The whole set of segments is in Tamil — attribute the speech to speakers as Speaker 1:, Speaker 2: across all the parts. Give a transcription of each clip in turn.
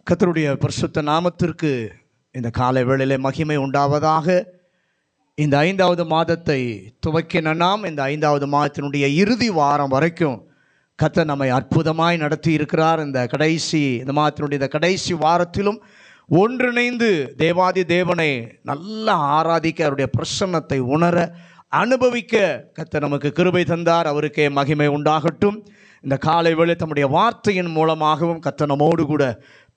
Speaker 1: கர்த்தருடைய பரிசுத்த நாமத்திற்கு இந்த காலை வேளையிலே மகிமை உண்டாவதாக. இந்த 5வது மாதத்தை துவக்கின நாம் இந்த 5வது மாதத்தினுடைய இறுதி வாரம் வரைக்கும் கர்த்தர் நம்மை அற்புதமாய் நடத்தி இருக்கிறார். இந்த மாதத்தினுடைய இந்த கடைசி வாரத்திலும் ஒன்றிணைந்து தேவாதி தேவனை நல்லா ஆராதிக்க, அவருடைய பிரசன்னத்தை உணர, அனுபவிக்க கர்த்தர் நமக்கு கிருபை தந்தார். அவருக்கே மகிமை உண்டாகட்டும். இந்த காலை வேளை தம்முடைய வார்த்தையின் மூலமாகவும் கர்த்தர் நம்மோடு கூட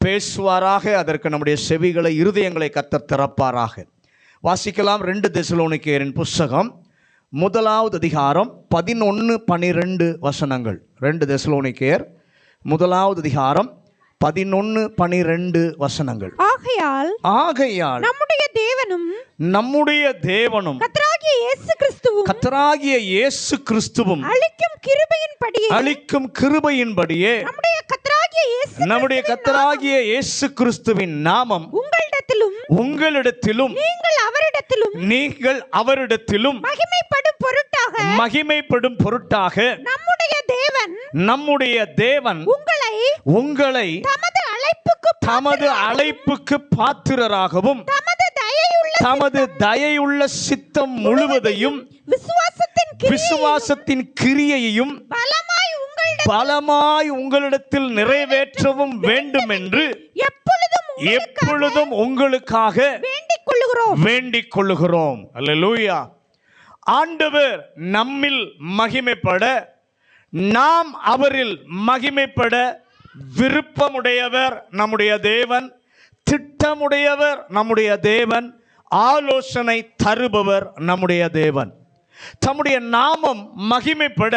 Speaker 1: பேசுவாராக. அதற்கு நம்முடைய செவிகளை, இருதயங்களை கர்த்தர் திறப்பாராக. வாசிக்கலாம். 2 தெசலோனிக்கேயரின் புஸ்தகம் 1வது அதிகாரம் 11, 12 வசனங்கள். 2 தெசலோனிக்கேயர் 1வது அதிகாரம் 11, 12 வசனங்கள். ஆகையால் நம்முடைய தேவனும் கர்த்தராகிய இயேசு கிறிஸ்துவும் அளிக்கும் கிருபையின்படியே நம்முடைய கர்த்தராகிய இயேசு கிறிஸ்துவின் நாமம் உங்களிடத்திலும் நீங்கள் அவரிடத்திலும் மகிமைப்படும் பொருட்டாக நம்முடைய தேவன் உங்களை தமது அழைப்புக்கு பாத்திரராகவும் தமது தயையுள்ள சித்தம் முழுவதையும் விசுவாசத்தின் கிரியையையும் பலமாய் உங்களிடத்தில் நிறைவேற்றவும் வேண்டும் என்று எப்பொழுதும் உங்களுக்காக வேண்டிக் கொள்ளுகிறோம். அல்லேலூயா. ஆண்டவர் நம்மில் மகிமைப்பட, நாம் அவரில் மகிமைப்பட விருப்பமுடையவர் நம்முடைய தேவன், திட்டமுடையவர் நம்முடைய தேவன், ஆலோசனை தருபவர் நம்முடைய தேவன். தம்முடைய நாமம் மகிமைப்பட,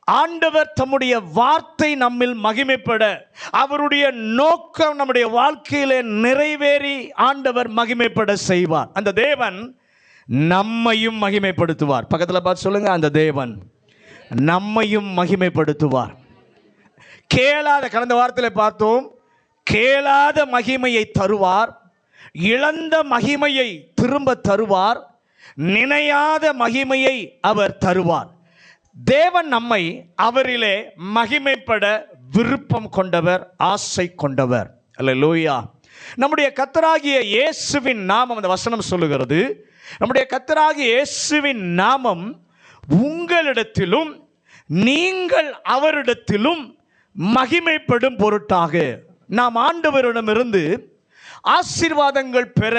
Speaker 1: ஆண்டவர் தம்முடைய வார்த்தை நம்மில் மகிமைப்பட, அவருடைய நோக்கம் நம்முடைய வாழ்க்கையிலே நிறைவேறி ஆண்டவர் மகிமைப்பட செய்வார். அந்த தேவன் நம்மையும் மகிமைப்படுத்துவார். பக்கத்தில் பார்த்து சொல்லுங்க, அந்த தேவன் நம்மையும் மகிமைப்படுத்துவார். கடந்த வாரத்தில் பார்த்தோம், கேளாத மகிமையை தருவார், இழந்த மகிமையை திரும்ப தருவார், நினையாத மகிமையை அவர் தருவார். தேவன் நம்மை அவரிலே மகிமைப்பட விருப்பம் கொண்டவர், ஆசை கொண்டவர். அல்லேலூயா. நம்முடைய கர்த்தராகிய இயேசுவின் நாமம், அந்த வசனம் சொல்லுகிறது, நம்முடைய கர்த்தராகிய இயேசுவின் நாமம் உங்களிடத்திலும் நீங்கள் அவரிடத்திலும் மகிமைப்படும் பொருட்டாக. நாம் ஆண்டவரிடமிருந்து ஆசீர்வாதங்கள் பெற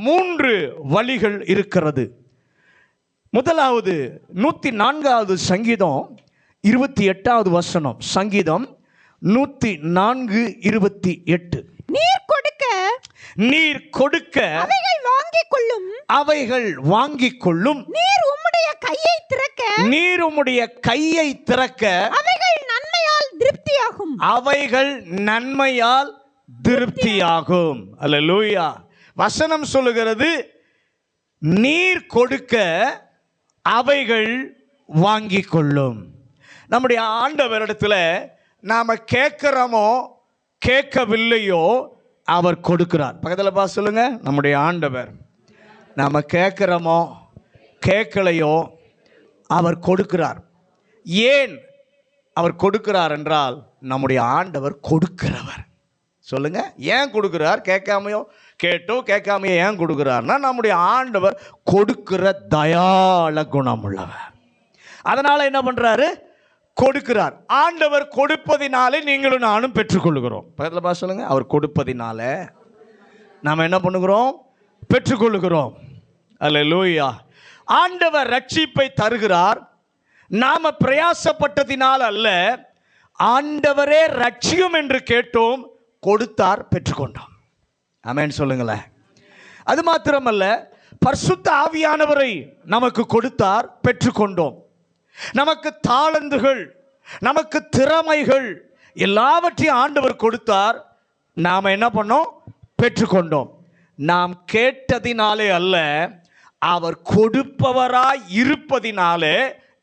Speaker 1: 3 வழிகள் இருக்கிறது. முதலாவது 104வது சங்கீதம் 28வது வசனம். சங்கீதம் 104:28. நீர் கொடுக்க அவைகள் வாங்கிக் கொள்ளும். நீர் உம்முடைய கையை திறக்க அவைகள் நன்மையால் திருப்தியாகும். அல்லேலூயா. வசனம் சொல்லுகிறது, நீர் கொடுக்க அவைகள் வாங்கிக் கொள்ளும். நம்முடைய ஆண்டவரிடத்துல நாம கேட்கிறோமோ கேட்கவில்லையோ அவர் கொடுக்கிறார். பக்கத்தில் பார்த்து சொல்லுங்க, நம்முடைய ஆண்டவர் நாம கேட்கிறோமோ கேட்கலையோ அவர் கொடுக்கிறார். ஏன் அவர் கொடுக்கிறார் என்றால், நம்முடைய ஆண்டவர் கொடுக்கிறவர். சொல்லுங்க, ஏன் கொடுக்கிறார்? கேட்காமையோ கேட்டோ கேட்காமையோ ஏன் கொடுக்கிறார்னா, நம்முடைய ஆண்டவர் கொடுக்கிற தயாள குணம் உள்ளவர். அதனால என்ன பண்றாரு? கொடுக்கிறார். ஆண்டவர் கொடுப்பதினாலே நீங்களும் நானும் பெற்றுக்கொள்கிறோம். பக்கத்தில் பார்த்து சொல்லுங்க, அவர் கொடுப்பதினால நாம் என்ன பண்ணுகிறோம்? பெற்றுக்கொள்கிறோம். அல்லேலூயா. ஆண்டவர் ரட்சிப்பை தருகிறார். நாம பிரயாசப்பட்டதினால் அல்ல, ஆண்டவரே ரட்சியும் என்று கேட்டோம், கொடுத்தார், பெற்றுக்கொண்டோம். ஆமென் சொல்லுங்களேன். அது மாத்திரமல்ல, பரிசுத்த ஆவியானவரை நமக்கு கொடுத்தார், பெற்றுக்கொண்டோம். நமக்கு தாளந்துகள், நமக்கு திறமைகள் எல்லாவற்றையும் ஆண்டவர் கொடுத்தார். நாம் என்ன பண்ணோம்? பெற்றுக்கொண்டோம். நாம் கேட்டதினாலே அல்ல, அவர் கொடுப்பவராய் இருப்பதினாலே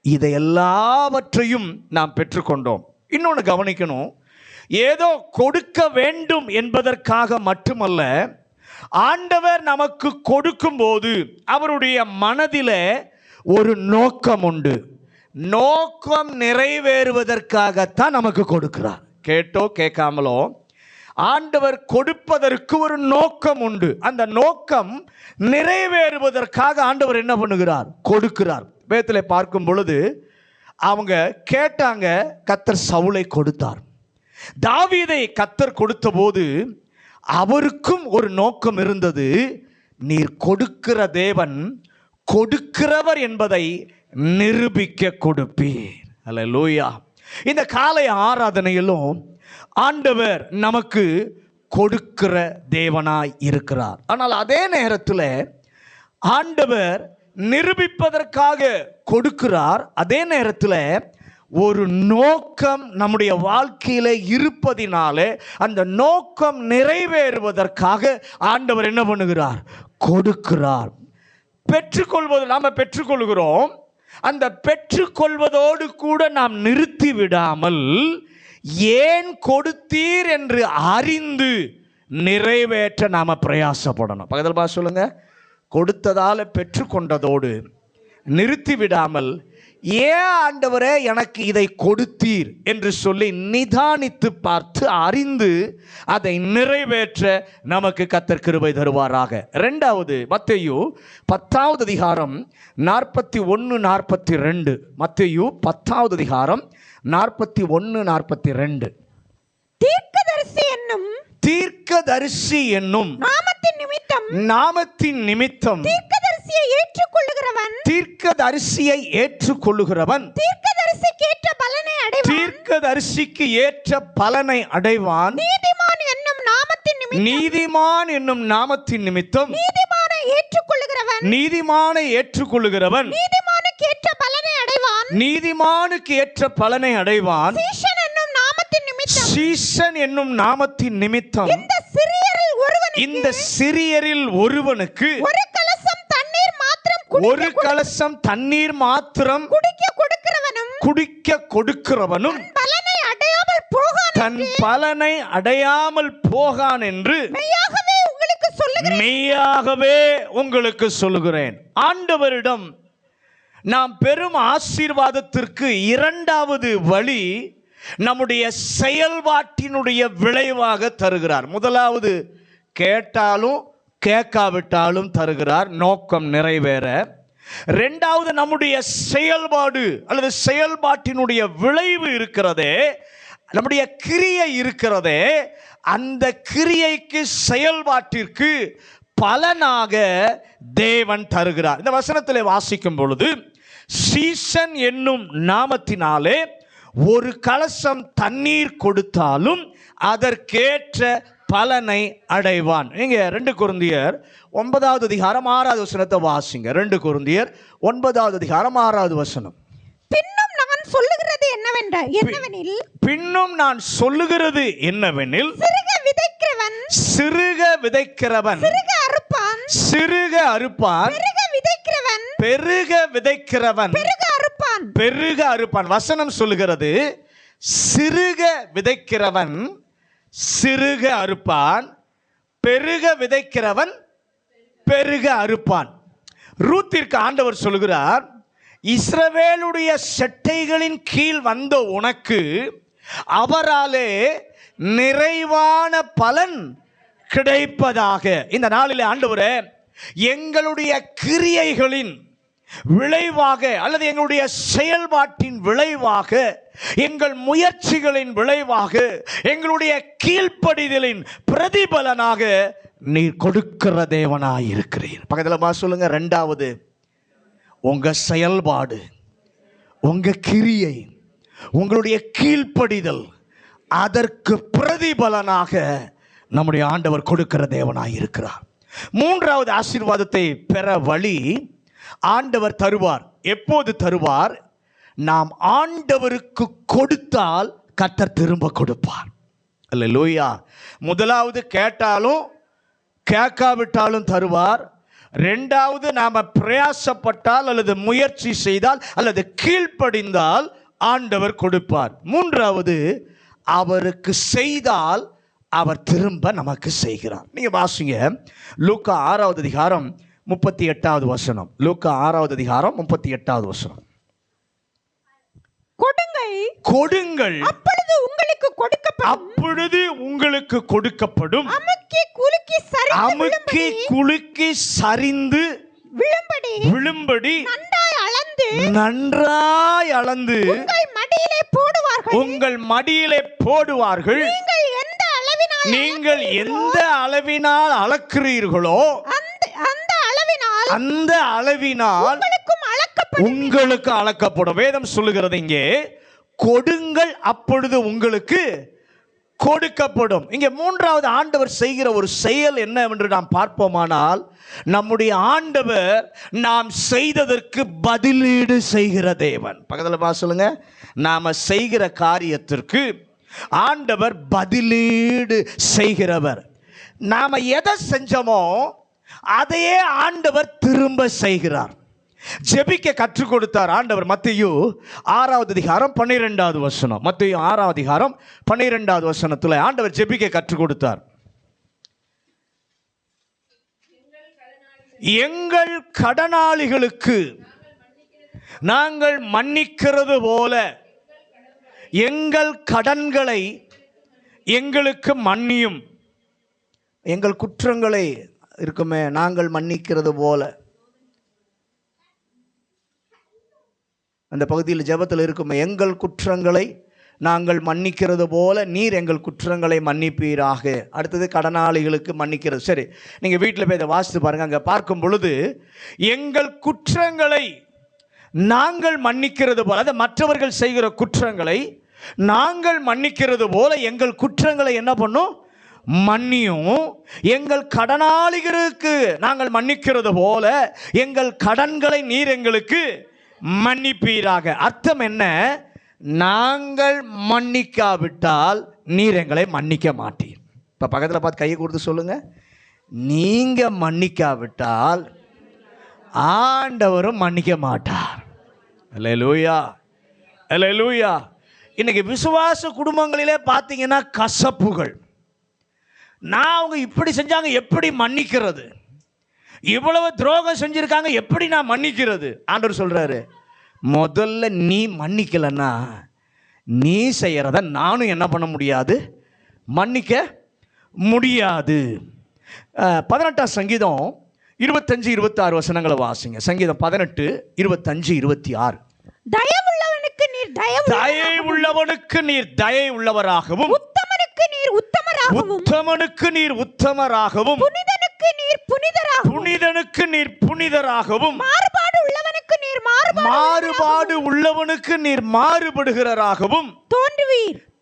Speaker 1: இதை எல்லாவற்றையும் நாம் பெற்றுக்கொண்டோம். இன்னொன்று கவனிக்கணும், ஏதோ கொடுக்க வேண்டும் என்பதற்காக மட்டுமல்ல, ஆண்டவர் நமக்கு கொடுக்கும்போது அவருடைய மனதிலே ஒரு நோக்கம் உண்டு. நோக்கம் நிறைவேறுவதற்காகத்தான் நமக்கு கொடுக்கிறார். கேட்டோ கேட்காமலோ ஆண்டவர் கொடுப்பதற்கு ஒரு நோக்கம் உண்டு. அந்த நோக்கம் நிறைவேறுவதற்காக ஆண்டவர் என்ன பண்ணுகிறார்? கொடுக்கிறார். வேதத்தில் பார்க்கும் பொழுது அவங்க கேட்டாங்க, கர்த்தர் சவுலை கொடுத்தார். தாவீதை கர்த்தர் கொடுத்த போது அவருக்கும் ஒரு நோக்கம் இருந்தது. நீர் கொடுக்கிற தேவன், கொடுக்கிறவர் என்பதை நிரூபிக்க கொடுப்பீர். அல்லேலூயா. இந்த காலை ஆராதனையிலும் ஆண்டவர் நமக்கு கொடுக்கிற தேவனாய் இருக்கிறார். ஆனால் அதே நேரத்தில் ஆண்டவர் நிரூபிப்பதற்காக கொடுக்கிறார். அதே நேரத்தில் ஒரு நோக்கம் நம்முடைய வாழ்க்கையில் இருப்பதினாலே அந்த நோக்கம் நிறைவேறுவதற்காக ஆண்டவர் என்ன பண்ணுகிறார்? கொடுக்கிறார். பெற்றுக்கொள்வது நாம் பெற்றுக்கொள்கிறோம். அந்த பெற்றுக்கொள்வதோடு கூட நாம் நிறுத்தி விடாமல் ஏன் கொடுத்தீர் என்று அறிந்து நிறைவேற்ற நாம் பிரயாசப்படணும். பக்கத்தில் சொல்லுங்க, கொடுத்ததால் பெற்றுக்கொண்டதோடு நிறுத்தி விடாமல் ஏன் ஆண்டவரே எனக்கு இதை கொடுத்தீர் என்று சொல்லி நிதானித்து பார்த்து அறிந்து அதை நிறைவேற்ற நமக்கு கர்த்தர் கிருபை தருவாராக. இரண்டாவது, மத்தேயு 10வது அதிகாரம் 41-42. மத்தேயு 10வது அதிகாரம் 41-42. தீர்க்கதரிசி என்னும் நாமத்தின் நிமித்தம் தீர்க்கதரிசியை ஏற்றுக்கொள்ளுகிறவன் தீர்க்கதரிசிக்கு ஏற்ற பலனை அடைவான். நீதிமான் என்னும் நாமத்தின் நிமித்தம் நீதிமானை ஏற்றுக்கொள்ளுகிறவன் நீதிமானுக்கு ஏற்ற பலனை அடைவான். சீசன் என்னும் நாமத்தின் நிமித்தம் இந்த சிறியரில் ஒருவனுக்கு ஒரு கலசம் தண்ணீர் மாத்திரம் குடிக்க கொடுக்கிறவனும் தன் பலனை அடையாமல் போகான் என்று மெய்யாகவே உங்களுக்கு சொல்லுகிறேன். ஆண்டவரிடம் நாம் பெரும் ஆசீர்வாதத்திற்கு இரண்டாவது வழி நம்முடைய செயல்பாட்டினுடைய விளைவாக தருகிறார். முதலாவது, கேட்டாலும் கேட்காவிட்டாலும் தருகிறார், நோக்கம் நிறைவேற. இரண்டாவது, நம்முடைய செயல்பாடு அல்லது செயல்பாட்டினுடைய விளைவு இருக்கிறதே, நம்முடைய கிரியை இருக்கிறதே, அந்த கிரியைக்கு செயல்பாட்டிற்கு பலனாக தேவன் தருகிறார். இந்த வசனத்திலே வாசிக்கும் பொழுது, சீசன் என்னும் நாமத்தினாலே ஒரு கலசம் தண்ணீர் கொடுத்தாலும் அதற்கேற்ற பலனை அடைவான். நீங்க 2 கொரிந்தியர் 9வது அதிகாரம் 6வது வசனத்தை வாசிங்க. 2 கொரிந்தியர் 9வது அதிகாரம் 6வது வசனம். பின்னும் நான் சொல்லுகிறது என்னவெனில் சிறுக விதைக்கிறவன் சிறுக அறுப்பான், பெருக விதைக்கிறவன் பெருக அறுப்பான். வசனம் சொல்லுகிறது, சிறுக விதைக்கிறவன் சிறுக அறுப்பான், பெருக விதைக்கிறவன் பெருக அறுப்பான். ரூத்திற்கு ஆண்டவர் சொல்கிறார், இஸ்ரவேலுடைய செட்டைகளின் கீழ் வந்த உனக்கு அவராலே நிறைவான பலன் கிடைப்பதாக. இந்த நாளிலே ஆண்டவரே, எங்களுடைய கிரியைகளின் விளைவாக அல்லது எங்களுடைய செயல்பாட்டின் விளைவாக, எங்கள் முயற்சிகளின் விளைவாக, எங்களுடைய கீழ்ப்படிதலின் பிரதிபலனாக நீர் கொடுக்கிற தேவனாய் இருக்கிறீர். பக்கத்தில் சொல்லுங்க, இரண்டாவது, உங்க செயல்பாடு, உங்க கிரியை, உங்களுடைய கீழ்ப்படிதல், அதற்கு பிரதிபலனாக நம்முடைய ஆண்டவர் கொடுக்கிற தேவனாய் இருக்கிறார். மூன்றாவது ஆசீர்வாதத்தை பெற வழி ஆண்டவர் தருவார். எப்போது தருவார்? நாம் ஆண்டவருக்கு கொடுத்தால் கர்த்தர் திரும்ப கொடுப்பார். அல்லேலூயா. முதலாவது, கேட்டாலும் கேட்காவிட்டாலும் தருவார். இரண்டாவது, நாம பிரயாசப்பட்டால் அல்லது முயற்சி செய்தால் அல்லது கீழ்ப்படிந்தால் ஆண்டவர் கொடுப்பார். மூன்றாவது, அவருக்கு செய்தால் அவர் திரும்ப நமக்கு செய்கிறார். நீங்க வாசிங்க, லூக்கா 6வது அதிகாரம் 38வது வசனம். லூக்கா 6வது அதிகாரம் 38வது வசனம்.
Speaker 2: கொடுங்கள், அப்பொழுது உங்களுக்கு கொடுக்கப்படும்.
Speaker 1: அப்பொழுது உங்களுக்கு கொடுக்கப்படும்.
Speaker 2: அமுக்கி குலுக்கி சரிந்து விழும்படி நன்றாய் அளந்து உங்கள் மடியிலே போடுவார்கள். நீங்கள் எந்த அளவினால் அளக்கிறீர்களோ அந்த அளவினால் உங்களுக்கு அளக்கப்படும். வேதம் சொல்லுகிறது இங்கே, கொடுங்கள் அப்பொழுது உங்களுக்கு கொடுக்கப்படும். இங்கே மூன்றாவது ஆண்டவர் செய்கிற ஒரு செயல் என்ன என்று நாம் பார்ப்போமானால், நம்முடைய ஆண்டவர் நாம் செய்ததற்கு பதிலீடு செய்கிற தேவன். பக்கத்தில் சொல்லுங்க, நாம செய்கிற காரியத்திற்கு ஆண்டவர் பதிலீடு செய்கிறவர். நாம எதை செஞ்சோமோ அதையே ஆண்டவர் திரும்ப செய்கிறார். ஜெபிக்க கற்றுக் கொடுத்தார் ஆண்டவர். மத்தேயு 6வது அதிகாரம் 12வது வசனம். மத்தேயு 6வது அதிகாரம் 12வது வசனத்தில் ஆண்டவர் ஜெபிக்க கற்றுக் கொடுத்தார். எங்கள் கடனாளிகளுக்கு நாங்கள் மன்னிக்கிறது போல எங்கள் கடன்களை எங்களுக்கு மன்னியும். எங்கள் குற்றங்களை இருக்குமே, நாங்கள் மன்னிக்கிறது போல. அந்த பகுதியில் ஜெபத்தில் இருக்குமே, எங்கள் குற்றங்களை நாங்கள் மன்னிக்கிறது போல நீர் எங்கள் குற்றங்களை மன்னிப்பீராக. அடுத்தது கடனாளிகளுக்கு மன்னிக்கிறது. சரி, நீங்கள் வீட்டில் போய் இதை வாசித்து பாருங்கள். அங்கே பார்க்கும் பொழுது எங்கள் குற்றங்களை நாங்கள் மன்னிக்கிறது போல, அது மற்றவர்கள் செய்கிற குற்றங்களை நாங்கள் மன்னிக்கிறது போல எங்கள் குற்றங்களை என்ன பண்ணும், மன்னியும். எங்கள் கடனாளிகளுக்கு நாங்கள் மன்னிக்கிறது போல எங்கள் கடன்களை நீர் எங்களுக்கு மன்னிப்பீராக. அர்த்தம் என்ன? நாங்கள் மன்னிக்காவிட்டால் நீர் எங்களை மன்னிக்க மாட்டீர். இப்போ பக்கத்தில் பார்த்து கையை கொடுத்து சொல்லுங்க, நீங்க மன்னிக்காவிட்டால் ஆண்டவரும் மன்னிக்க மாட்டார். அல்லேலூயா, அல்லேலூயா. இன்னைக்கு விசுவாச குடும்பங்களிலே பார்த்தீங்கன்னா கசப்புகள். நான் அவங்க இப்படி செஞ்சாங்க, எப்படி மன்னிக்கிறது? இவ்வளவு துரோகம் செஞ்சிருக்காங்க, எப்படி நான் மன்னிக்கிறது? ஆண்டவர் சொல்றாரு, முதல்ல நீ மன்னிக்கலன்னா நீ செய்யறத நானும் என்ன பண்ண முடியாது, மன்னிக்க முடியாது. 18ஆம் சங்கீதம் 25-26 வசனங்களை வாசிங்க. சங்கீதம் 18, 25, 26. தயவுள்ளவனுக்கு
Speaker 1: நீர் தயை உள்ளவராகவும் உத்தமனுக்கு நீர் உத்தமராகவும் புனிதனுக்கு நீர் புனிதராகவும் மாறுபாடு உள்ளவனுக்கு நீர் மாறுபடுகிறராகவும்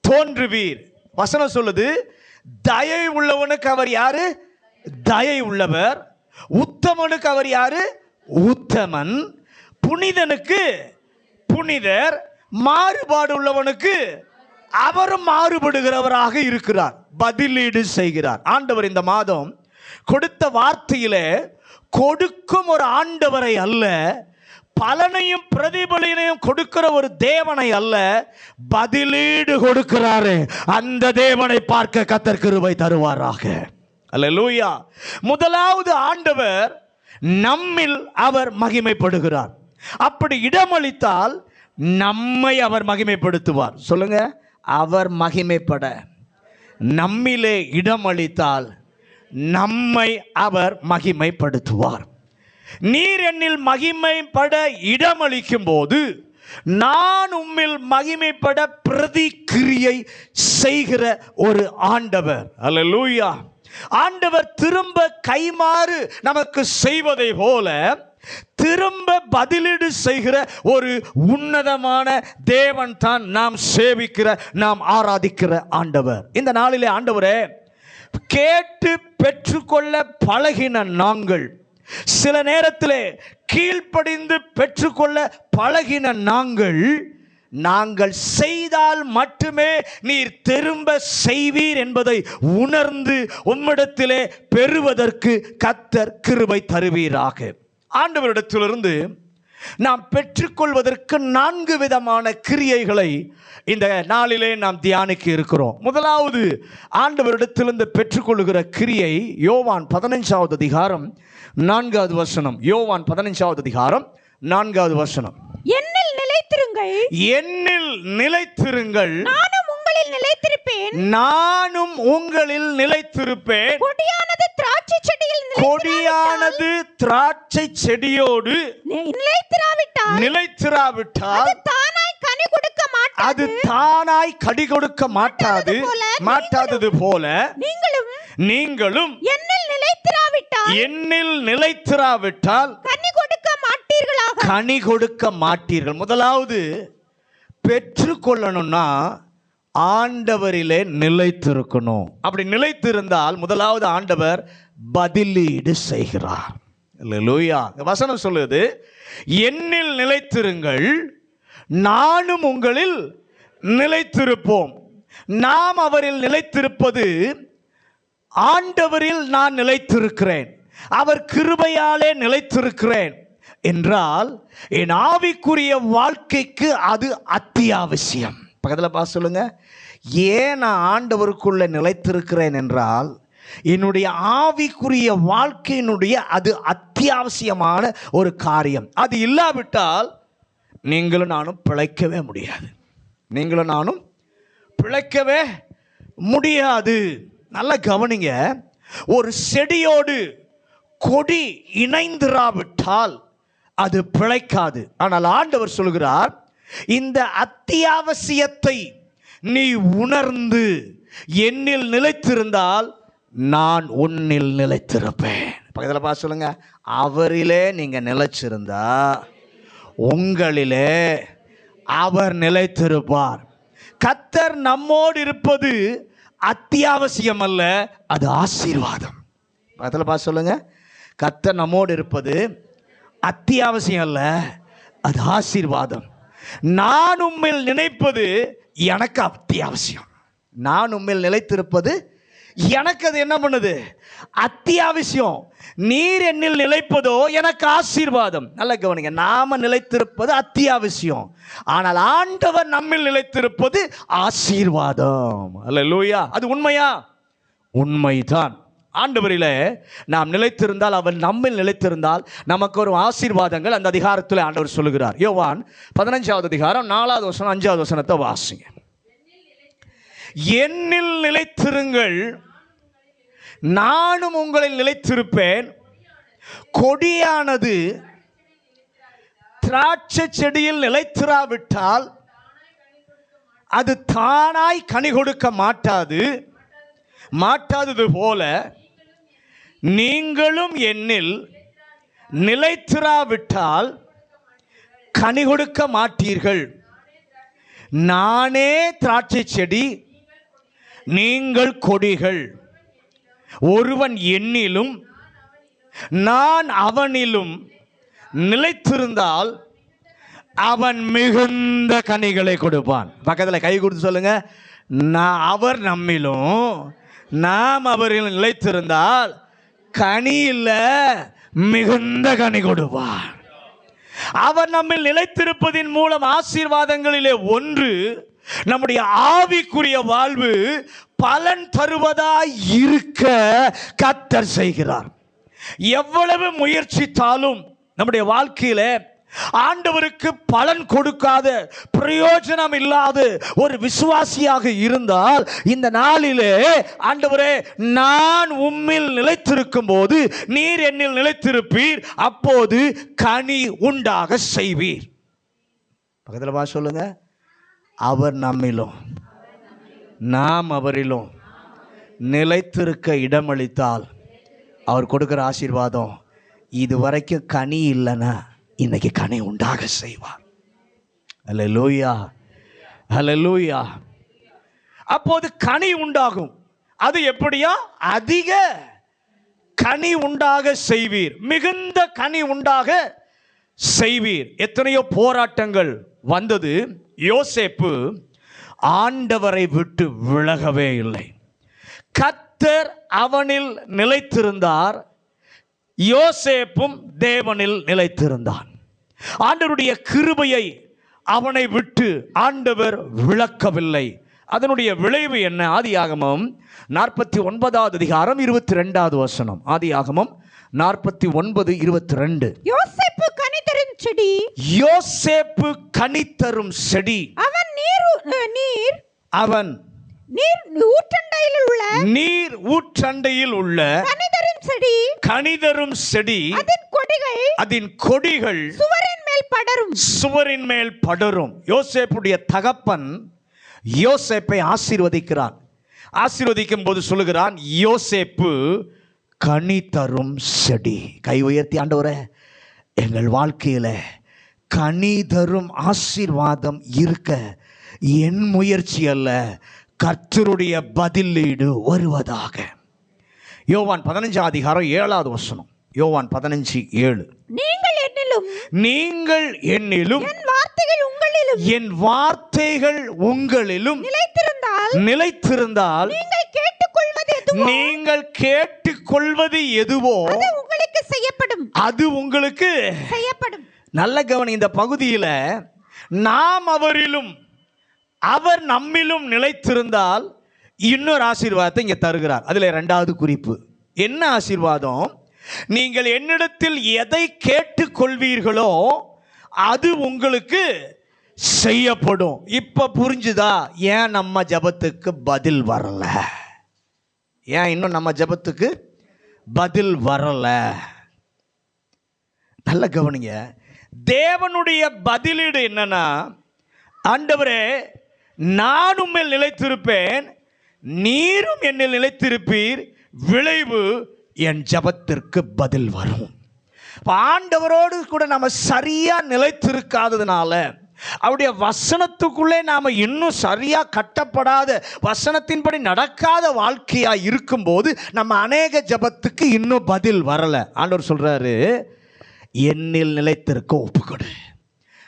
Speaker 1: தோன்றுவீர். வசனம் சொல்லுது, தயை உள்ளவனுக்கு அவர் யாரு? தயை உள்ளவர். உத்தமனுக்கு அவர் யாரு? உத்தமன். புனிதனுக்கு புனிதர். மாறுபாடு உள்ளவனுக்கு அவரும் மாறுபடுகிறவராக இருக்கிறார். பதிலீடு செய்கிறார் ஆண்டவர். இந்த மாதம் கொடுத்த வார்த்தையிலே கொடுக்கும் ஒரு ஆண்டவரை அல்ல, பலனையும் பிரதிபலனையும் கொடுக்கிற ஒரு தேவனை அல்ல, பதிலீடு கொடுக்கிறாரு. அந்த தேவனை பார்க்க கர்த்தர் கிருபை தருவாராக. அல்லேலூயா. முதலாவது ஆண்டவர் நம்மில் அவர் மகிமைப்படுகிறார். அப்படி இடமளித்தால் நம்மை அவர் மகிமைப்படுத்துவார். சொல்லுங்க, அவர் மகிமைப்பட நம்மிலே இடமளித்தால் நம்மை அவர் மகிமைப்படுத்துவார். நீர் என்னில் மகிமைப்பட இடமளிக்கும் போது நான் உம்மில் மகிமைப்பட பிரதிக்கிரியை செய்கிற ஒரு ஆண்டவர். அல்லேலூயா. ஆண்டவர் திரும்ப கைமாறு நமக்கு செய்வதை போல திரும்ப பதிலீடு செய்கிற ஒரு உன்னதமான தேவன் தான் நாம் சேவிக்கிற, நாம் ஆராதிக்கிற ஆண்டவர். இந்த நாளிலே ஆண்டவரே, கேட்டு பெற்றுக்கொள்ள பழகின நாங்கள், சில நேரத்திலே கீழ்ப்படிந்து பெற்றுக்கொள்ள பழகின நாங்கள் செய்தால் மட்டுமே நீர் திரும்ப செய்வீர் என்பதை உணர்ந்து உம்மிடத்திலே பெறுவதற்கு கர்த்தர் கிருபை தருவீராக. ஆண்டவரிடத்திலிருந்து நாம் பெற்றுக்கொள்வதற்கு 4 விதமான கிரியைகளை இந்த நாளிலே நாம் தியானிக்க இருக்கிறோம். முதலாவது ஆண்டவரிடத்திலிருந்து பெற்றுக்கொள்ளுகிற கிரியை யோவான் 15வது அதிகாரம் 4வது வசனம். யோவான் 15வது அதிகாரம் 4வது வசனம்.
Speaker 2: என்னில் நிலைத்திருங்கள்,
Speaker 1: என்னில் நிலைத்திருங்கள்,
Speaker 2: நானும் உங்களில்
Speaker 3: உங்களில் நிலைத்திருப்பேன்,
Speaker 2: நானும் உங்களில் நிலைத்திருப்பேன்.
Speaker 3: கொடியானது திராட்சை செடியில்
Speaker 2: கொடியானது திராட்சை செடியோடு நிலைத்திராவிட்டால் அது தானாய் கனி கொடுக்க மாட்டாதது போல நீங்களும் என்னில் நிலைத்திராவிட்டால் கனி கொடுக்க மாட்டீர்கள். முதலாவது பெற்றுக்கொள்ளணும்னா ஆண்டவரிலே நிலைத்திருக்கணும். அப்படி நிலைத்திருந்தால் முதலாவது ஆண்டவர் பதிலீடு செய்கிறார். அல்லேலூயா. வசனம் சொல்லுது, என்னில் நிலைத்திருங்கள், நானும் உங்களில் நிலைத்திருப்போம். நாம் அவரில் நிலைத்திருப்பது, ஆண்டவரில் நான் நிலைத்திருக்கிறேன், அவர் கிருபையாலே நிலைத்திருக்கிறேன் என்றால் என் ஆவிக்குரிய வாழ்க்கைக்கு அது அத்தியாவசியம். பக்கத்தில் பார்த்து சொல்லுங்க, ஏன் நான் ஆண்டவருக்குள்ள நிலைத்திருக்கிறேன் என்றால் என்னுடைய ஆவிக்குரிய வாழ்க்கையினுடைய அது அத்தியாவசியமான ஒரு காரியம். அது இல்லாவிட்டால் நீங்களும் நானும் பிழைக்கவே முடியாது. நீங்களும் நானும் பிழைக்கவே முடியாது. நல்லா கவனிங்க, ஒரு செடியோடு கொடி இணைந்திராவிட்டால் அது பிழைக்காது. ஆனால் ஆண்டவர் சொல்கிறார், இந்த அத்தியாவசியத்தை நீ உணர்ந்து என்னில் நிலைத்திருந்தால் நான் உன்னில் நிலைத்திருப்பேன். பக்கத்தில் பார்த்து சொல்லுங்க, அவரிலே நீங்க நிலைச்சிருந்தா உங்களிலே அவர் நிலைத்திருப்பார். கர்த்தர் நம்மோடு இருப்பது அத்தியாவசியம் அல்ல, அது ஆசீர்வாதம். பக்கத்தில் பார்த்து சொல்லுங்க, கர்த்தர் நம்மோடு இருப்பது அத்தியாவசியம் அல்ல, அது ஆசீர்வாதம். நான் உம்மில் நினைப்பது எனக்கு அத்தியாவசியம். நான் உம்மில் நிலைத்திருப்பது எனக்கு அது என்ன பண்ணுது? அத்தியாவசியம். நீர் என்னில் நிலைப்பதோ எனக்கு ஆசீர்வாதம். நல்ல கவனிங்க, நாம நிலைத்திருப்பது அத்தியாவசியம், ஆனால் ஆண்டவர் நம்மில் நிலைத்திருப்பது ஆசீர்வாதம். அல்லேலூயா. அது உண்மையா? உண்மைதான். ஆண்டவரிலே நாம் நிலைத்திருந்தால், அவர் நம்மில் நிலைத்திருந்தால் நமக்கு ஒரு ஆசீர்வாதங்கள் அந்த அதிகாரத்தில் ஆண்டவர் சொல்லுகிறார். யோவான் 15வது அதிகாரம் 4வது வசனம் 5வது வசனத்தை வாசிங்க. என்னில் நிலைத்திருங்கள், நானும் உங்களில் நிலைத்திருப்பேன். கொடியானது திராட்சை செடியில் நிலைத்திராவிட்டால் அது தானாய் கனி கொடுக்க மாட்டாதது போல நீங்களும் என்னில் நிலைத்திராவிட்டால் கனி கொடுக்க மாட்டீர்கள். நானே திராட்சை செடி, நீங்கள் கொடிகள். ஒருவன் என்னிலும் நான் அவனிலும் நிலைத்திருந்தால் அவன் மிகுந்த கனிகளை கொடுப்பான். பக்கத்தில் கை கொடுத்து சொல்லுங்க, அவர் நம்மிலும் நாம் அவரில் நிலைத்திருந்தால் கனி இல்ல, மிகுந்த கனி கொடுப்பார். அவர் நம்மில் நிலைத்திருப்பதின் மூலம் ஆசீர்வாதங்களிலே ஒன்று, நம்முடைய ஆவிக்குரிய வாழ்வு பலன் தருவதாய் இருக்க கர்த்தர் செய்கிறார். எவ்வளவு முயற்சித்தாலும் நம்முடைய வாழ்க்கையில ஆண்டவருக்கு பலன் கொடுக்காத, பிரயோஜனம் இல்லாத ஒரு விசுவாசியாக இருந்தால், இந்த நாளிலே ஆண்டவரே நான் உம்மில் நிலைத்திருக்கும் போது நீர் என்னில் நிலைத்திருப்பீர், அப்போது கனி உண்டாக செய்வீர். பக்கத்தில் வா சொல்லுங்க, அவர் நம்மிலும் நாம் அவரிலும் நிலைத்திருக்க இடமளித்தால் அவர் கொடுக்கிற ஆசீர்வாதம் இதுவரைக்கும் கனி இல்லைன்னா இன்னைக்கு கனி உண்டாக செய்வார். அல்லேலூயா, அல்லேலூயா. அப்போது கனி உண்டாகும். அது எப்படியா? அதிக கனி உண்டாக செய்வீர், மிகுந்த கனி உண்டாக செய்வீர். எத்தனையோ போராட்டங்கள் வந்தது. யோசேப்பு ஆண்டவரை விட்டு விலகவே இல்லை. கர்த்தர் அவனில் நிலைத்திருந்தார், யோசேப்பும் தேவனில் நிலைத்திருந்தான். ஆண்டவருடைய கிருபையை அவனை விட்டு ஆண்டவர் விலக்கவில்லை. அதனுடைய விளைவு என்ன? ஆதியாகமம் 49வது அதிகாரம் 22வது வசனம். ஆதியாகமம் 49:22.
Speaker 3: யோசேப்பு கனி தரும் செடி,
Speaker 2: யோசேப்பு கனி தரும் செடி. அவன் நீர் ஊற்றண்டையில் உள்ள கனிதரும் செடி அதன் கொடிகள் சுவரின் மேல் படரும். யோசேப்புடைய தகப்பன் யோசேப்பை ஆசீர்வதிக்கிறான். ஆசீர்வதிக்கும் போது சொல்லுகிறான், யோசேப்பு கனி தரும் செடி. கை உயர்த்தி, ஆண்டவரே எங்கள் வாழ்க்கையில கனி தரும் ஆசீர்வாதம் இருக்க என் முயற்சி அல்ல, கர்த்தருடைய பதிலீடு வருவதாக. யோவான் 15:7 யோவான் 15:7. நீங்கள் என்னிலும் என் வார்த்தைகள் உங்களிலும் நிலைத்திருந்தால் நீங்கள் கேட்டுக்கொள்வது எதுவோ அது உங்களுக்கு செய்யப்படும். நல்ல கவனி, இந்த பகுதியில் நாம் அவரிலும் அவர் நம்மிலும் நிலைத்திருந்தால் இன்னொரு ஆசீர்வாதத்தை இங்கே தருகிறார். அதில் 2வது குறிப்பு என்ன ஆசீர்வாதம்? நீங்கள் என்னிடத்தில் எதை கேட்டுக்கொள்வீர்களோ அது உங்களுக்கு செய்யப்படும். இப்ப புரிஞ்சுதா ஏன் நம்ம ஜெபத்துக்கு பதில் வரல? ஏன் இன்னும் நம்ம ஜெபத்துக்கு பதில் வரல? நல்ல கவனிங்க, தேவனுடைய பதிலீடு என்னன்னா, ஆண்டவரே நான் உம்மில் நிலைத்திருப்பேன், நீரும் என்னில் நிலைத்திருப்பீர், விளைவு என் ஜெபத்திற்கு பதில் வரும். ஆண்டவரோடு கூட நம்ம சரியா நிலைத்திருக்காததுனால, அவருடைய வசனத்துக்குள்ளே நாம இன்னும் சரியா கட்டப்படாத, வசனத்தின்படி நடக்காத வாழ்க்கையா இருக்கும்போது நம்ம அநேக ஜெபத்துக்கு இன்னும் பதில் வரல. ஆண்டவர் சொல்றாரு, என்னில் நிலைத்திருக்க ஒப்புக்கொடு.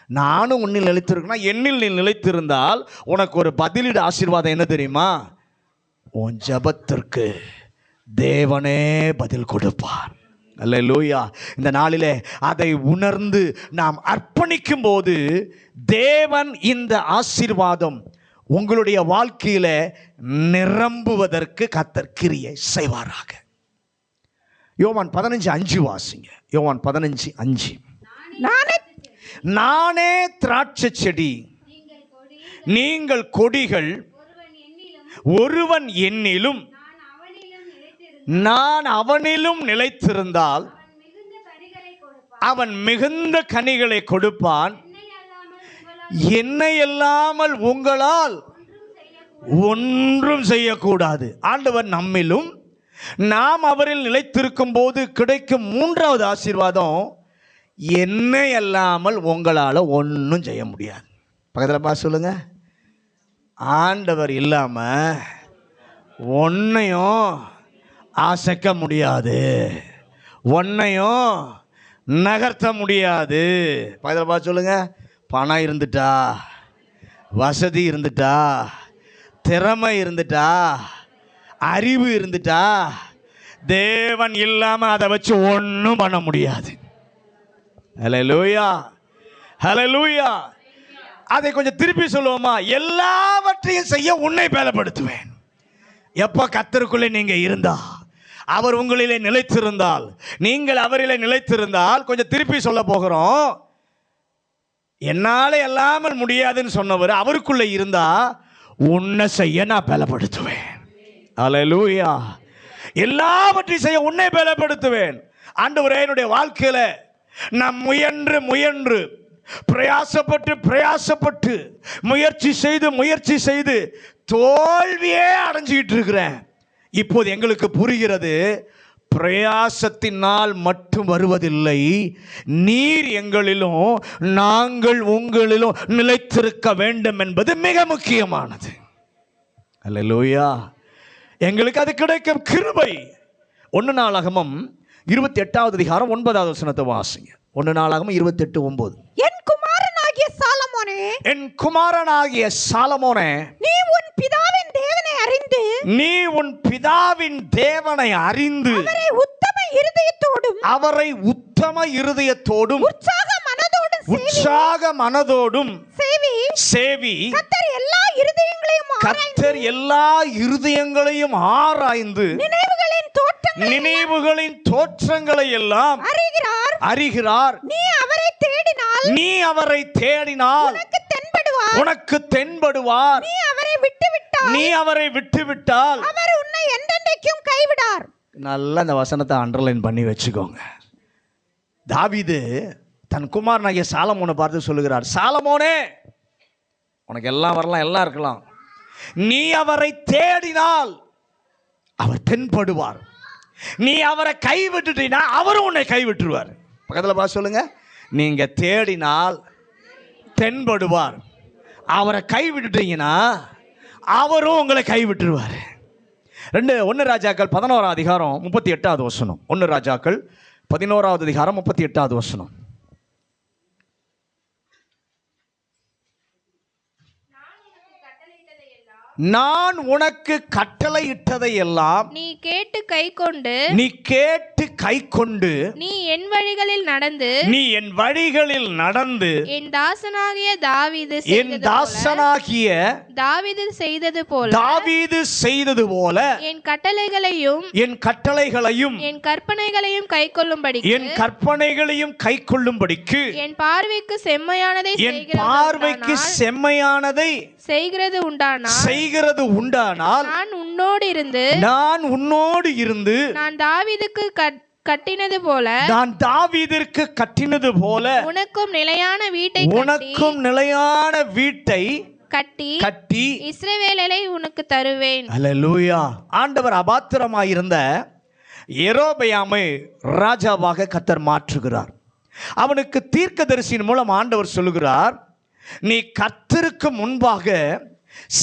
Speaker 2: நானும் உன்னில் நிலைத்திருக்கேன்னா, என்னில் நீ நிலைத்திருந்தால் உனக்கு ஒரு பதிலீடு ஆசீர்வாதம் என்ன தெரியுமா? உன் ஜெபத்திற்கு தேவனே பதில் கொடுப்பார். அல்லேலூயா. இந்த நாளிலே அதை உணர்ந்து நாம் அர்ப்பணிக்கும் போது தேவன் இந்த ஆசீர்வாதம் உங்களுடைய வாழ்க்கையில நிரம்புவதற்கு கர்த்தர் கிரியை செய்வாராக. யோவான் 15:5 வாசிங்க. யோவான் 15:5. நானே திராட்சை செடி, நீங்கள் கொடிகள். ஒருவன் என்னிலும் நான் அவனிலும் நிலைத்திருந்தால் அவன் மிகுந்த கனிகளை கொடுப்பான். என்னை அல்லாமல் உங்களால் ஒன்றும் செய்யக்கூடாது. ஆண்டவர் நம்மிலும் நாம் அவரில் நிலைத்திருக்கும் போது கிடைக்கும் 3வது ஆசீர்வாதம், என்னை அல்லாமல் உங்களால் ஒன்றும் செய்ய முடியாது. பக்கத்தில் பார்த்து சொல்லுங்க, ஆண்டவர் இல்லாம ஒன்னையும் அசைக்க முடியாது, ஒன்னையும் நகர்த்த முடியாது. பக்கத்தில் பார்த்து சொல்லுங்க, பணம் இருந்துட்டா, வசதி இருந்துட்டா, திறமை இருந்துட்டா, அறிவு இருந்துட்டா, தேவன் இல்லாம அதை வச்சு ஒன்றும் பண்ண முடியாது. ஹல்லேலூயா, ஹல்லேலூயா. அதை கொஞ்சம் திருப்பி சொல்லுவோமா? எல்லாவற்றையும் செய்ய உன்னை பலப்படுத்துவேன். எப்போ கர்த்தருக்குள்ளே நீங்க இருந்தா, அவர் உங்களிலே நிலைத்திருந்தால், நீங்கள் அவரிலே நிலைத்திருந்தால், கொஞ்சம் திருப்பி சொல்ல போகிறோம். என்னால எல்லாமல் முடியாதுன்னு சொன்னவர் அவருக்குள்ளே இருந்தா உன்னை செய்ய நான் பலப்படுத்துவேன். அல்லேலூயா. எல்லாவற்றையும் செய்ய உன்னை பலப்படுத்துவேன். ஆண்டவரே, என்னுடைய வாழ்க்கையில நான் முயன்று பிரயாசப்பட்டு முயற்சி செய்து தோல்வியே அடைஞ்சிக்கிட்டு இருக்கிறேன். இப்போது எங்களுக்கு புரிகிறது, பிரயாசத்தினால் மட்டும் வருவதில்லை, நீர் எங்களிலும் நாங்கள் உங்களிலும் நிலைத்திருக்க வேண்டும் என்பது மிக முக்கியமானது. அல்லேலூயா. எங்களுக்கு அது கிடைக்கும் கிருபை. 1 நாளாகமம் 28வது அதிகாரம் 9வது வசனத்தை வாசிங்க. 1 நாளாகமம் 28:9. என் குமாரனாகிய சாலமோனே, நீ உன் பிதாவின் தேவனை அறிந்து அவரை உத்தம இருதயத்தோடும் உற்சாக மனதோடும் சேவி. கர்த்தர் எல்லா இருதயங்களையும் ஆராய்ந்து நினைவுகளின் தோற்றங்களை எல்லாம் அறிகிறார். நீ அவரை தேடினால் உனக்கு தென்படுவார். நீ அவரை விட்டுவிட்டால்
Speaker 3: அவர் உன்னை என்றென்றைக்கும் கைவிடார்.
Speaker 2: நல்லா இந்த வசனத்தை அண்டர்லைன் பண்ணி வச்சுக்கோங்க. தாவீது தன் குமாரனாகிய சாலமோனை பார்த்து சொல்லுகிறார், சாலமோனே, உனக்கு எல்லாம் வரலாம், எல்லாம் இருக்கலாம், நீ அவரை தேடினால் அவர் தென்படுவார். நீ அவரை கைவிட்டுட்டீனா அவரும் உன்னை கைவிட்டுருவார். பக்கத்தில் பார்த்து சொல்லுங்க, நீங்க தேடினால் தென்படுவார், அவரை கைவிட்டுட்டீங்கன்னா அவரும் உங்களை கைவிட்டுருவார். 1 ராஜாக்கள் 11 அதிகாரம் 38வது வசனம். 1 ராஜாக்கள் 11வது அதிகாரம் 38வது வசனம். நான் உனக்கு கட்டளையிட்டதை எல்லாம்
Speaker 4: நீ கேட்டு கைக்கொண்டு
Speaker 3: நீ என் வழிகளில்
Speaker 2: நடந்து
Speaker 4: என் தாசனாகிய தாவீது செய்தது போல என் கட்டளைகளையும்
Speaker 2: என்
Speaker 4: கற்பனைகளையும் கைக்கொள்ளும்படிக்கு
Speaker 2: என் பார்வைக்கு
Speaker 4: செம்மையானதை செய்கிறது உண்டானால் நான் உன்னோடு இருந்து நான் தாவீதுக்கு கட்டினது போல உனக்கும் நிலையான வீட்டை கட்டி இஸ்ரவேலை உனக்கு தருவேன்.
Speaker 2: அல்லேலூயா. ஆண்டவர் அபாத்திரமாயிருந்த யெரொபெயாமை ராஜாவாக கர்த்தர் மாற்றுகிறார். அவனுக்கு தீர்க்கதரிசியின் மூலம் ஆண்டவர் சொல்லுகிறார், நீ கர்த்தருக்கு முன்பாக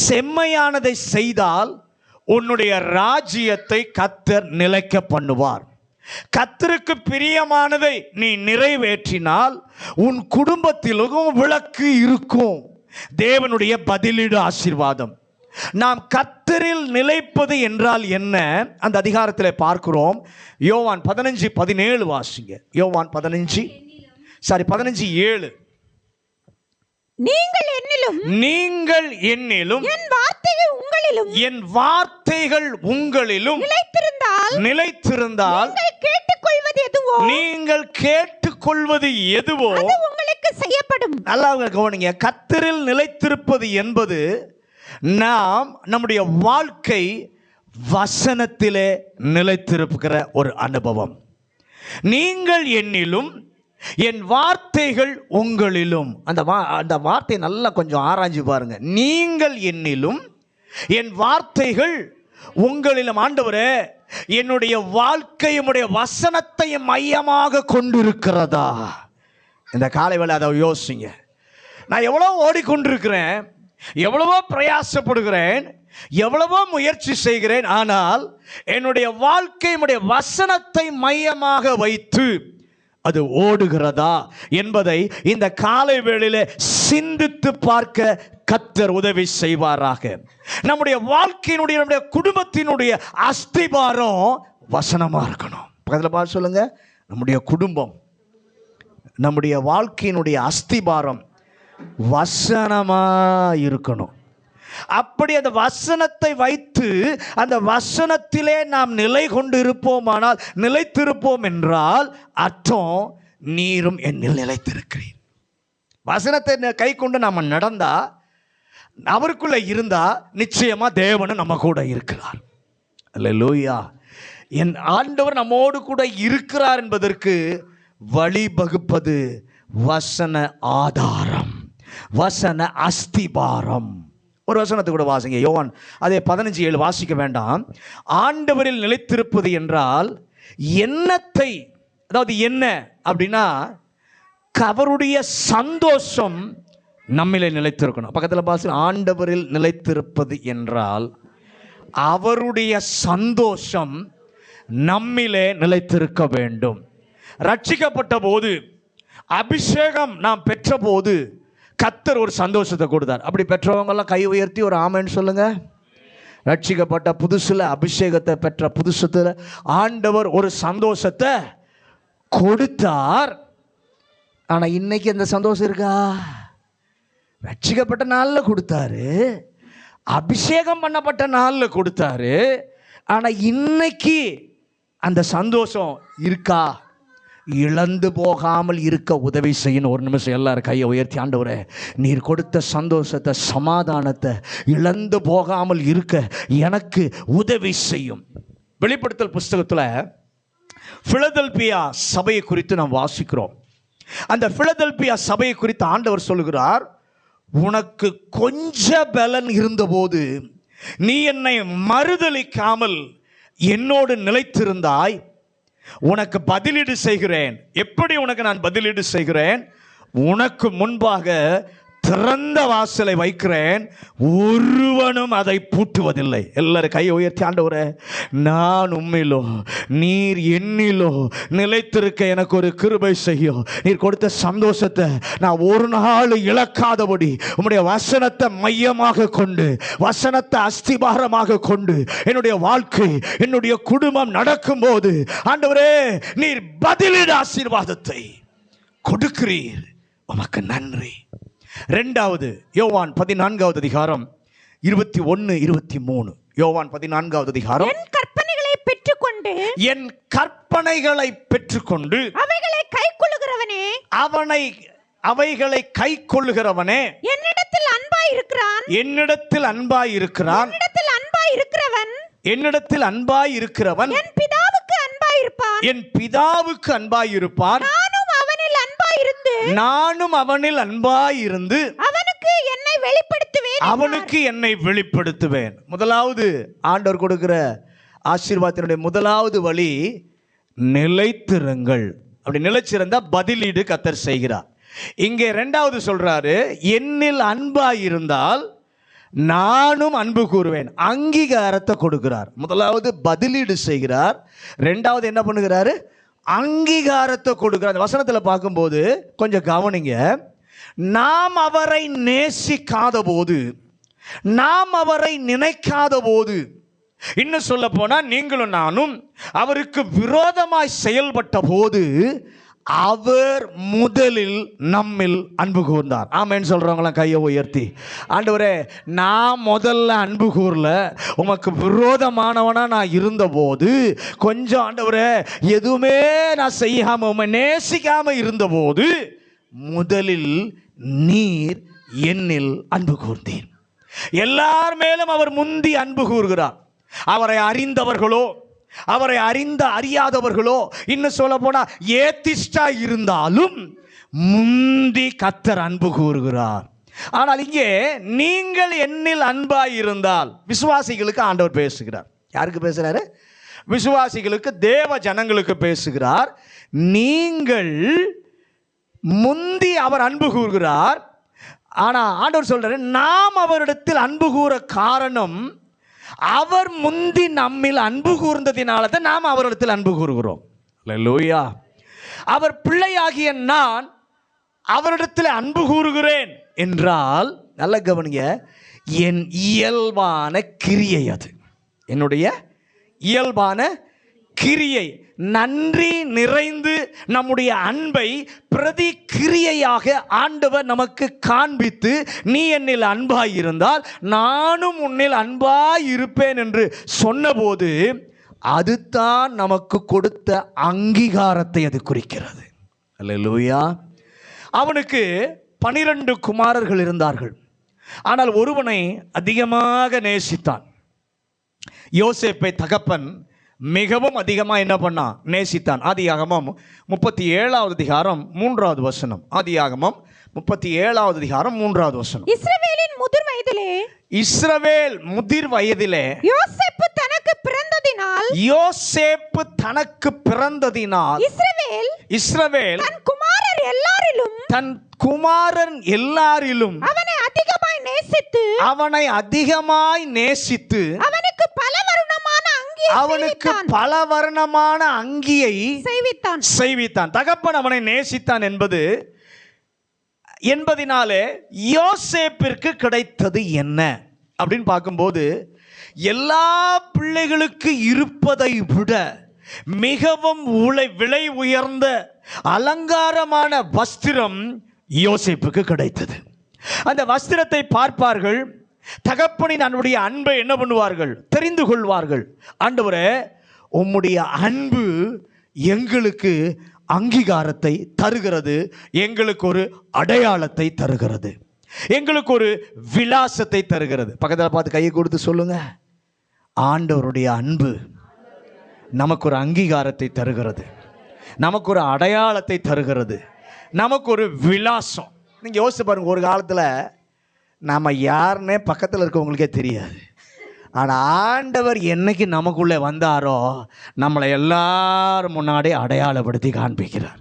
Speaker 2: செம்மையானதை செய்தால் உன்னுடைய ராஜ்யத்தை கர்த்தர் நிலைக்க பண்ணுவார். கர்த்தருக்கு பிரியமானதை நீ நிறைவேற்றினால் உன் குடும்பத்திலும் விளக்கு இருக்கும். தேவனுடைய பதிலீடு ஆசீர்வாதம். நாம் கர்த்தரில் நிலைப்பது என்றால் என்ன? அந்த அதிகாரத்தில் பார்க்கிறோம். யோவான் 15:17 வாசிங்க. யோவான் 15:7. நீங்கள் என்னிலும் என் வார்த்தைகள் உங்களிலும் நிலைத்திருந்தால் நீங்கள் கேட்டுக்கொள்வது எதுவோ
Speaker 3: உங்களுக்கு செய்யப்படும்.
Speaker 2: நல்லா கவனிங்க. கர்த்தரில் நிலைத்திருப்பது என்பது நாம் நம்முடைய வாழ்க்கை வசனத்திலே நிலைத்திருக்கிற ஒரு அனுபவம். நீங்கள் என்னிலும் என் வார்த்தைகள் உங்களிலும். அந்த வார்த்தை நல்லா கொஞ்சம் ஆராய்ஞ்சு பாருங்க. நீங்கள் என்னிலும் என் வார்த்தைகள் உங்களிலும். ஆண்டவரே, என்னுடைய வாழ்க்கை உம்முடைய வசனத்தை மையமாக கொண்டிருக்கிறதா? இந்த காலை வேளை அதை யோசிங்க. நான் எவ்வளோ ஓடிக்கொண்டிருக்கிறேன், எவ்வளவோ பிரயாசப்படுகிறேன், எவ்வளவோ முயற்சி செய்கிறேன், ஆனால் என்னுடைய வாழ்க்கை உம்முடைய வசனத்தை மையமாக வைத்து அது ஓடுகிறதா என்பதை இந்த காலை வேளையிலே சிந்தித்து பார்க்க கர்த்தர் உதவி செய்வாராக. நம்முடைய வாழ்க்கையினுடைய, நம்முடைய குடும்பத்தினுடைய அஸ்திபாரம் வசனமா இருக்கணும். பக்கத்தில் பார்த்து சொல்லுங்க, நம்முடைய குடும்பம், நம்முடைய வாழ்க்கையினுடைய அஸ்திபாரம் வசனமா இருக்கணும். அப்படி அந்த வசனத்தை வைத்து அந்த வசனத்திலே நாம் நிலை கொண்டு இருப்போமானால், நிலைத்திருப்போம் என்றால் அர்த்தம் நீரும் என்னில் நிலைத்திருக்கிறீர். வசனத்தை கை கொண்டு நாம் நடந்தா, அவருக்குள்ள இருந்தா, நிச்சயமா தேவனும் நம்ம கூட இருக்கிறார். அல்லேலூயா. என் ஆண்டவர் நம்மோடு கூட இருக்கிறார் என்பதற்கு வழிவகுப்பது வசன ஆதாரம், வசன அஸ்திபாரம். ஒரு வசனத்தை கூட வாசிங்க. யோவான் அதே 15:7 வாசிக்க வேண்டாம். ஆண்டவரில் நிலைத்திருப்பது என்றால் என்னத்தை, அதாவது என்ன அப்படின்னா அவருடைய சந்தோஷம் நம்மிலே நிலைத்திருக்கணும். பக்கத்தில் பாசி, ஆண்டவரில் நிலைத்திருப்பது என்றால் அவருடைய சந்தோஷம் நம்மிலே நிலைத்திருக்க வேண்டும். ரட்சிக்கப்பட்ட போது, அபிஷேகம் நாம் பெற்ற போது கர்த்தர் ஒரு சந்தோஷத்தை கொடுத்தார். அப்படி பெற்றவங்கெல்லாம் கை உயர்த்தி ஒரு ஆமென் சொல்லுங்க. ரட்சிக்கப்பட்ட புதுசுல, அபிஷேகத்தை பெற்ற புதுசுல ஆண்டவர் ஒரு சந்தோஷத்தை கொடுத்தார். ஆனா இன்னைக்கு அந்த சந்தோஷம் இருக்கா? ரட்சிக்கப்பட்ட நாளில் கொடுத்தாரு, அபிஷேகம் பண்ணப்பட்ட நாளில் கொடுத்தாரு. ஆனா இன்னைக்கு அந்த சந்தோஷம் இருக்கா? இழந்து போகாமல் இருக்க உதவி செய்யணும். ஒரு நிமிஷம் எல்லாரும் கையை உயர்த்தி, ஆண்டவரே நீர் கொடுத்த சந்தோஷத்தை, சமாதானத்தை இழந்து போகாமல் இருக்க எனக்கு உதவி செய்யும். வெளிப்படுத்தல் புஸ்தகத்தில் பிலதெல்பியா சபையை குறித்து நாம் வாசிக்கிறோம். அந்த பிலதெல்பியா சபையை குறித்து ஆண்டவர் சொல்லுகிறார், உனக்கு கொஞ்ச பலன் இருந்தபோது நீ என்னை மறுதலிக்காமல் என்னோடு நிலைத்திருந்தாய், உனக்கு பதிலீடு செய்கிறேன். எப்படி உனக்கு நான் பதிலீடு செய்கிறேன்? உனக்கு முன்பாக திறந்த வாசலை வைக்கிறேன், ஒருவனும் அதை பூட்டுவதில்லை. எல்லாரும் கையை உயர்த்தி, ஆண்டவரே நான் உம்மிலோ நீர் என்னிலோ நிலைத்திருக்க எனக்கு ஒரு கிருபை செய்யும். நீர் கொடுத்த சந்தோஷத்தை நான் ஒரு நாள் இழக்காதபடி உம்முடைய வசனத்தை மையமாக கொண்டு, வசனத்தை அஸ்திபாரமாக கொண்டு என்னுடைய வாழ்க்கை, என்னுடைய குடும்பம் நடக்கும்போது ஆண்டவரே நீர் பதிலீடு ஆசீர்வாதத்தை கொடுக்கிறீர், உமக்கு நன்றி. இரண்டாவது யோவான் 14வது அதிகாரம் 21, 23. யோவான் 14வது அதிகாரம்.
Speaker 3: என் கற்பனைகளை பெற்றுக்கொண்டு அவைகளை கைக்கொள்ளுகிறவனே
Speaker 2: அவைகளை கைக்கொள்ளுகிறவனே
Speaker 3: என்னிடத்தில் அன்பாய் இருக்கிறான்.
Speaker 2: என்னிடத்தில் அன்பாய் இருக்கிறான்.
Speaker 3: என்னிடத்தில் அன்பாய் இருக்கிறவன் என் பிதாவுக்கு அன்பாய் இருப்பான்.
Speaker 2: என் பிதாவுக்கு அன்பாய் இருப்பான். நானும் அவனில் அன்பாய் இருந்து அவனுக்கு என்னை வெளிப்படுத்துவேன். முதலாவது ஆண்டவர் கொடுக்கிற ஆசீர்வாதத்தினுடைய முதலாவது வழி நிலைத்திருங்கள். அப்படி நிலைச்சிருந்தா பதிலீடு கர்த்தர் செய்கிறார். இங்கே இரண்டாவது சொல்றாரு, என்னில் அன்பாய் இருந்தால் நானும் அன்பு கூறுவேன். அங்கீகாரத்தை கொடுக்கிறார். முதலாவது பதிலீடு செய்கிறார், இரண்டாவது என்ன பண்ணுகிறாரு? அங்கீகாரத்தை கொடுக்கிறார். அந்த வசனத்தில் பார்க்கும்போது கொஞ்சம் கவனிங்க. நாம் அவரை நேசிக்காத போது, நாம் அவரை நினைக்காத போது, இன்னும் சொல்ல போனா நீங்களும் நானும் அவருக்கு விரோதமாய் செயல்பட்ட போது அவர் முதலில் நம்மில் அன்பு கூர்ந்தார். ஆமென் சொல்றவங்களாம் கையை உயர்த்தி, ஆண்டவரே நான் முதல்ல அன்பு கூறல, உமக்கு விரோதமானவனா நான் இருந்தபோது, கொஞ்சம் ஆண்டவரே எதுவுமே நான் செய்யாம உம்மை நேசிக்காம இருந்தபோது முதலில் நீர் என்னில் அன்பு கூர்ந்தீர். எல்லார் மேலும் அவர் முந்தி அன்பு கூறுகிறார். அவரை அறிந்தவர்களோ அவரை அறியாதவர்களோ, இன்னும் சொல்ல போனா ஏத்திஸ்டா இருந்தாலும் முந்தி கர்த்தர் அன்பு கூறுகிறார். ஆனால் இங்கே நீங்கள் என்னில் அன்பாய் இருந்தால், விசுவாசிகளுக்கு ஆண்டவர் பேசுகிறார். யாருக்கு பேசுறாரு? விசுவாசிகளுக்கு, தேவ ஜனங்களுக்கு பேசுகிறார். நீங்கள் முந்தி அவர் அன்பு கூறுகிறார். ஆனா ஆண்டவர் சொல்றாரு, நாம் அவரிடத்தில் அன்பு கூற காரணம் அவர் முந்தி நம்மில் அன்பு கூர்ந்ததினால தான் நாம் அவரிடத்தில் அன்பு கூறுகிறோம். அல்லேலூயா. அவர் பிள்ளையாகிய நான் அவரிடத்தில் அன்பு கூறுகிறேன் என்றால், நல்ல கவனிங்க, என் இயல்பான கிரியை, அது என்னுடைய இயல்பான கிரியை. நன்றி நிறைந்து நம்முடைய அன்பை பிரதி கிரியையாக ஆண்டவர் நமக்கு காண்பித்து, நீ என்னில் அன்பாய் இருந்தால் நானும் உன்னில் அன்பாய் இருப்பேன் என்று சொன்னபோது அதுதான் நமக்கு கொடுத்த அங்கீகாரத்தை அது குறிக்கிறது. அல்லேலூயா. அவனுக்கு 12 குமாரர்கள் இருந்தார்கள். ஆனால் ஒருவனை அதிகமாக நேசித்தான். யோசேப்பை தகப்பன் மிகவும் அதிகமாக என்ன பண்ணான்? நேசித்தான். ஆதியாகமம் 37வது அதிகாரம் 3வது வசனம். ஆதியாகமம் 37வது அதிகாரம் 3வது வசனம்.
Speaker 3: இஸ்ரவேலின் முதிர் வயதிலே,
Speaker 2: இஸ்ரவேல் முதிர் வயதிலே
Speaker 3: யோசேப்பு தனக்கு பிறந்ததினால்,
Speaker 2: யோசேப்பு தனக்கு பிறந்ததினால் இஸ்ரவேல்
Speaker 3: தன் குமாரர் எல்லாரிலும்,
Speaker 2: தன் குமாரன் எல்லாரிலும்
Speaker 3: அவனை அதிகமாய் நேசித்து
Speaker 2: அவனுக்கு பல வர்ணமான அங்கியை செய்வித்தான். தகப்பன் அவனை நேசித்தான் என்பதினாலே யோசேப்பிற்கு கிடைத்தது என்ன அப்படின்னு பார்க்கும்போது, எல்லா பிள்ளைகளுக்கு இருப்பதை விட மிகவும் விலை உயர்ந்த அலங்காரமான வஸ்திரம் யோசேப்புக்கு கிடைத்தது. அந்த வஸ்திரத்தை பார்ப்பார்கள், தகப்பனின் அவனுடைய அன்பை என்ன பண்ணுவார்கள்? தெரிந்து கொள்வார்கள். ஆண்டவரே, உம்முடைய அன்பு எங்களுக்கு அங்கீகாரத்தை தருகிறது, எங்களுக்கு ஒரு அடையாளத்தை தருகிறது, எங்களுக்கு ஒரு விலாசத்தை தருகிறது. பக்கத்தில் பார்த்து கையை கொடுத்து சொல்லுங்க, ஆண்டவருடைய அன்பு நமக்கு ஒரு அங்கீகாரத்தை தருகிறது, நமக்கு ஒரு அடையாளத்தை தருகிறது, நமக்கு ஒரு விலாசம். நீங்கள் யோசிச்சு பாருங்க, ஒரு காலத்தில் நாம் யாருன்னே பக்கத்தில் இருக்கவங்களுக்கே தெரியாது. ஆனால் ஆண்டவர் என்னைக்கு நமக்குள்ளே வந்தாரோ நம்மளை எல்லாரும் முன்னாடி அடையாளப்படுத்தி காண்பிக்கிறார்.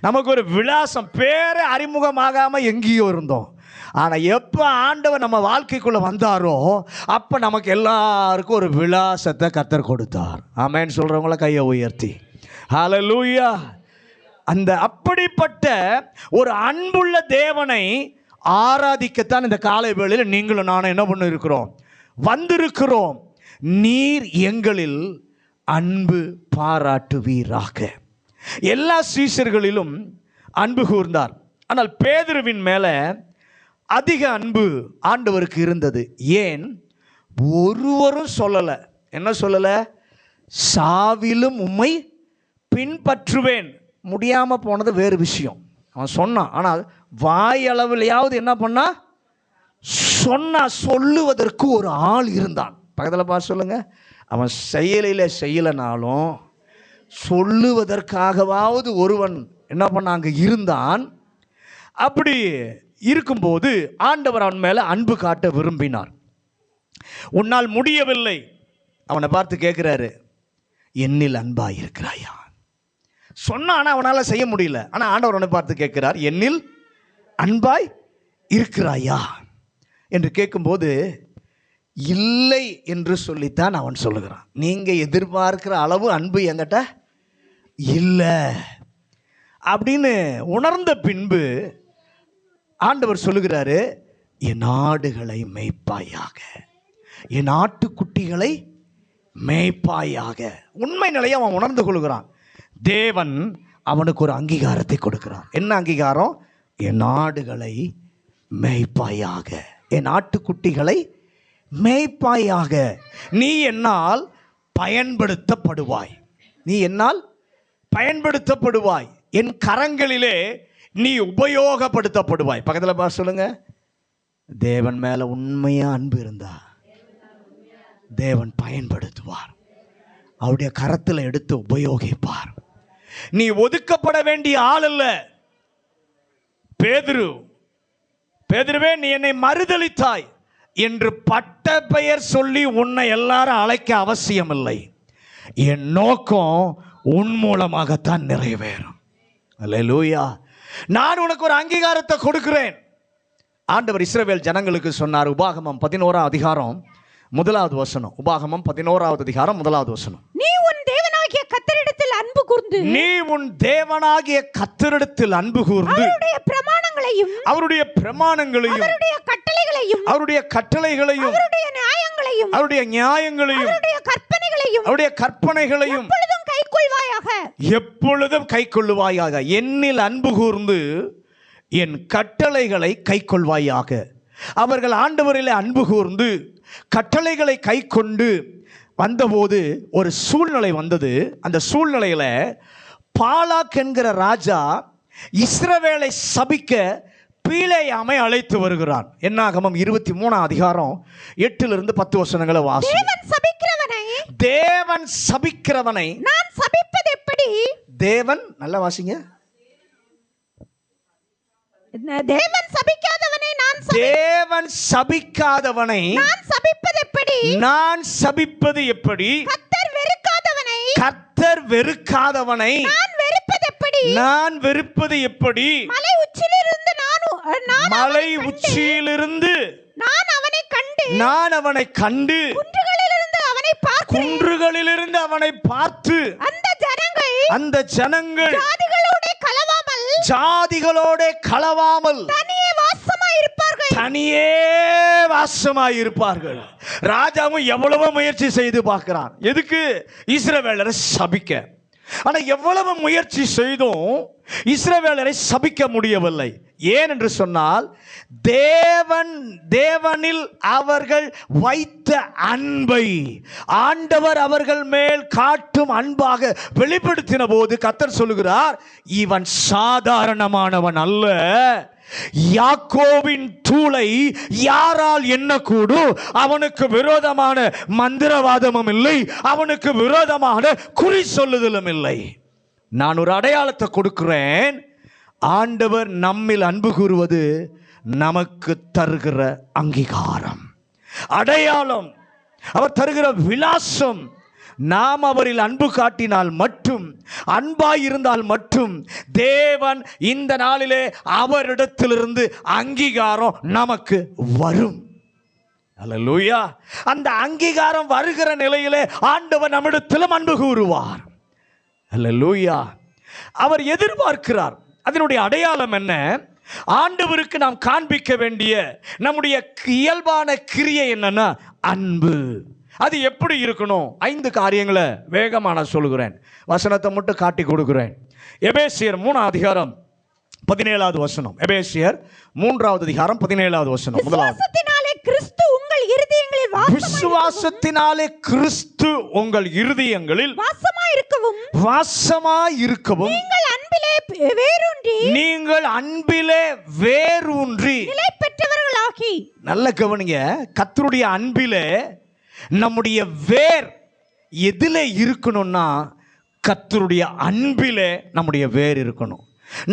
Speaker 2: நமக்கு ஒரு விலாசம், பேரை அறிமுகமாகாமல் எங்கேயோ இருந்தோம். ஆனால் எப்போ ஆண்டவர் நம்ம வாழ்க்கைக்குள்ளே வந்தாரோ அப்போ நமக்கு எல்லாருக்கும் ஒரு விலாசத்தை கர்த்தர் கொடுத்தார். ஆமென் சொல்கிறவங்கள கையை உயர்த்தி ஹல்லேலூயா. அந்த அப்படிப்பட்ட ஒரு அன்புள்ள தேவனை ஆராதிக்கத்தான் இந்த காலை வேளையில் நீங்களும் நானும் என்ன பண்ண இருக்கிறோம், வந்திருக்கிறோம். நீர் எங்களில் அன்பு பாராட்டுவீராக. எல்லா சீஷர்களிலும் அன்பு கூர்ந்தார். ஆனால் பேதுருவின் மேலே அதிக அன்பு ஆண்டவருக்கு இருந்தது. ஏன்? ஒருவரும் சொல்லலை. என்ன சொல்லலை? சாவிலும் உம்மை பின்பற்றுவேன். முடியாமல் போனது வேறு விஷயம், அவன் சொன்னான். ஆனால் வாயளவிலையாவது என்ன பண்ணா சொன்னா, சொல்லுவதற்கு ஒரு ஆள் இருந்தான். பக்கத்தில் பார்த்து சொல்லுங்க, அவன் செய்யலைனாலும் சொல்லுவதற்காகவாவது ஒருவன் என்ன பண்ண அங்கே இருந்தான். அப்படி இருக்கும்போது ஆண்டவர் அவன் மேலே அன்பு காட்ட விரும்பினார். உன்னால் முடியவில்லை, அவனை பார்த்து கேட்குறாரு, என்னில் அன்பாய் இருக்கிறாயா? சொன்னான், அவனால் செய்ய முடியல. ஆனால் ஆண்டவர் அவனை பார்த்து கேட்கிறார், என்னில் அன்பாய் இருக்கிறாயா என்று கேட்கும்போது இல்லை என்று சொல்லித்தான் அவன் சொல்லுகிறான். நீங்கள் எதிர்பார்க்கிற அளவு அன்பு என்கிட்ட இல்லை அப்படின்னு உணர்ந்த பின்பு ஆண்டவர் சொல்லுகிறாரு, என் ஆடுகளை மேய்ப்பாயாக, என் ஆட்டுக்குட்டிகளை மேய்ப்பாயாக. உண்மை நிலையை அவன் உணர்ந்து கொள்கிறான். தேவன் அவனுக்கு ஒரு அங்கீகாரத்தை கொடுக்கிறான். என்ன அங்கீகாரம்? என் ஆடுகளை மேய்ப்பாயாக, என் ஆட்டுக்குட்டிகளை மேய்ப்பாயாக. நீ என்னால் பயன்படுத்தப்படுவாய், நீ என்னால் பயன்படுத்தப்படுவாய், என் கரங்களிலே நீ உபயோகப்படுத்தப்படுவாய். பக்கத்தில் பார்த்து சொல்லுங்க, தேவன் மேலே உண்மையாக அன்பு இருந்தா தேவன் பயன்படுத்துவார், அவருடைய கரத்தில் எடுத்து உபயோகிப்பார். நீ ஒதுக்கப்பட வேண்டிய ஆள் அல்ல. பேதுருவே நீ என்னை மறுதலித்தாய் என்று பட்ட பெயர் சொல்லி உன்னை எல்லாரும் அழைக்க அவசியம் இல்லை. என் நோக்கம் உன் மூலமாகத்தான் நிறைவேறும். அல்லேலூயா. நான் உனக்கு ஒரு அங்கீகாரத்தை கொடுக்கிறேன். ஆண்டவர் இஸ்ரவேல் ஜனங்களுக்கு சொன்னார். உபாகமம் 11ஆம் அதிகாரம் 1வது வசனம். உபாகமம் 11வது அதிகாரம் 1வது வசனம்.
Speaker 3: நீ உன் தேவனாகிய கர்த்தரிடத்தில் அன்பு கூர்ந்து,
Speaker 2: நீ உன் தேவனாகிய கர்த்தரிடத்தில் அன்பு கூர்ந்து,
Speaker 3: அவருடைய பிரமாணங்களையும்
Speaker 2: அவருடைய பிரமாணங்களையும்
Speaker 3: அவருடைய கட்டளைகளையும்
Speaker 2: அவருடைய கட்டளைகளையும்
Speaker 3: அவருடைய நியாயங்களையும்
Speaker 2: அவருடைய நியாயங்களையும்
Speaker 3: அவருடைய கற்பனைகளையும்
Speaker 2: அவருடைய கற்பனைகளையும்
Speaker 3: எப்பொழுதும் கைக்கொள்வாயாக,
Speaker 2: எப்பொழுதும் கைக்கொள்வாயாக. என்னில் அன்பு கூர்ந்து என் கட்டளைகளை கைக்கொள்வாயாக. அவர்கள் ஆண்டவரிலே அன்பு கூர்ந்து கட்டளைகளை கைக்கொண்டு வந்தபோது ஒரு சூழ்நிலை வந்தது. அந்த சூழ்நிலையில பாலாக் என்கிற ராஜா இஸ்ரவேலை சபிக்க பீலேயாமை அழைத்து வருகிறான். என்னாகமம் 23ஆம் அதிகாரம் 8லிருந்து 10 வசனங்களை வாசி. தேவன் சபிக்கிறவனை
Speaker 3: நான் சபிப்பது எப்படி?
Speaker 2: தேவன் நல்லா வாசிங்க.
Speaker 3: தேவன் சபிக்காதவனை நான்
Speaker 2: சபிப்பது எப்படி? நான் சபிப்பது எப்படி? கர்த்தர் வெறுக்காதவனை நான் வெறுப்பது எப்படி? மலை உச்சியிலிருந்து நான் அவனை கண்டு குன்றுகளிலிருந்து அவனை பார்த்து அந்த ஜனங்கள் ஜாதிகளோட கலவாமல் தனியே வாசமாயிருப்பார்கள். ராஜாவும் எவ்வளவோ முயற்சி செய்து பார்க்கிறான். எதுக்கு? இஸ்ரவேலரை சபிக்க. ஆனா எவ்வளவு முயற்சி செய்தும் இஸ்ரவேலரை சபிக்க முடியவில்லை. ஏன் என்று சொன்னால் தேவனில் அவர்கள் வைத்த அன்பை ஆண்டவர் அவர்கள் மேல் காட்டும் அன்பாக வெளிப்படுத்தின போது கர்த்தர் சொல்லுகிறார், இவன் சாதாரணமானவன் அல்ல, யாக்கோவின் தூளை யாரால் எண்ணக்கூடும், அவனுக்கு விரோதமான மந்திரவாதமும் இல்லை, அவனுக்கு விரோதமான குறி சொல்லுதலும் இல்லை. நான் ஒரு அடையாளத்தை கொடுக்கிறேன். ஆண்டவர் நம்மில் அன்பு கூறுவது நமக்கு தருகிற அங்கீகாரம், அடையாளம், அவர் தருகிற விலாசம். நாம் அவரில் அன்பு காட்டினால் மட்டும், அன்பாயிருந்தால் மட்டும் தேவன் இந்த நாளிலே அவரிடத்திலிருந்து அங்கீகாரம் நமக்கு வரும். அல்லேலூயா. அந்த அங்கீகாரம் வருகிற நிலையிலே ஆண்டவர் நம்மிடத்திலும் அன்பு கூறுவார். அல்லேலூயா. அவர் எதிர்பார்க்கிறார். அதனுடைய அடையாளம் என்ன? ஆண்டவருக்கு நாம் காண்பிக்க வேண்டிய நம்முடைய இயல்பான கிரியை என்னன்னா அன்பு. அது எப்படி இருக்கணும்? 5 காரியங்களை வேகமாக நான் சொல்லுகிறேன், வசனத்தை மட்டும் காட்டி கொடுக்கிறேன். எபேசியர் 3ஆம் அதிகாரம் 17வது வசனம். எபேசியர் 3ஆவது அதிகாரம் 17வது வசனம்.
Speaker 3: விசுவாசத்தினாலே கிறிஸ்து உங்கள் இருதயங்களில்
Speaker 2: விசுவாசத்தினாலே கிறிஸ்து உங்கள் இருதயங்களில் வாசமாயிருக்கவும் நீங்கள் அன்பிலே வேரூன்றி
Speaker 3: நிலை பெற்றவர்களாகி.
Speaker 2: நல்ல கவனிங்க, கர்த்தருடைய அன்பிலே நம்முடைய வேர் எதிலே இருக்கணும்னா கர்த்தருடைய அன்பிலே நம்முடைய வேர் இருக்கணும்.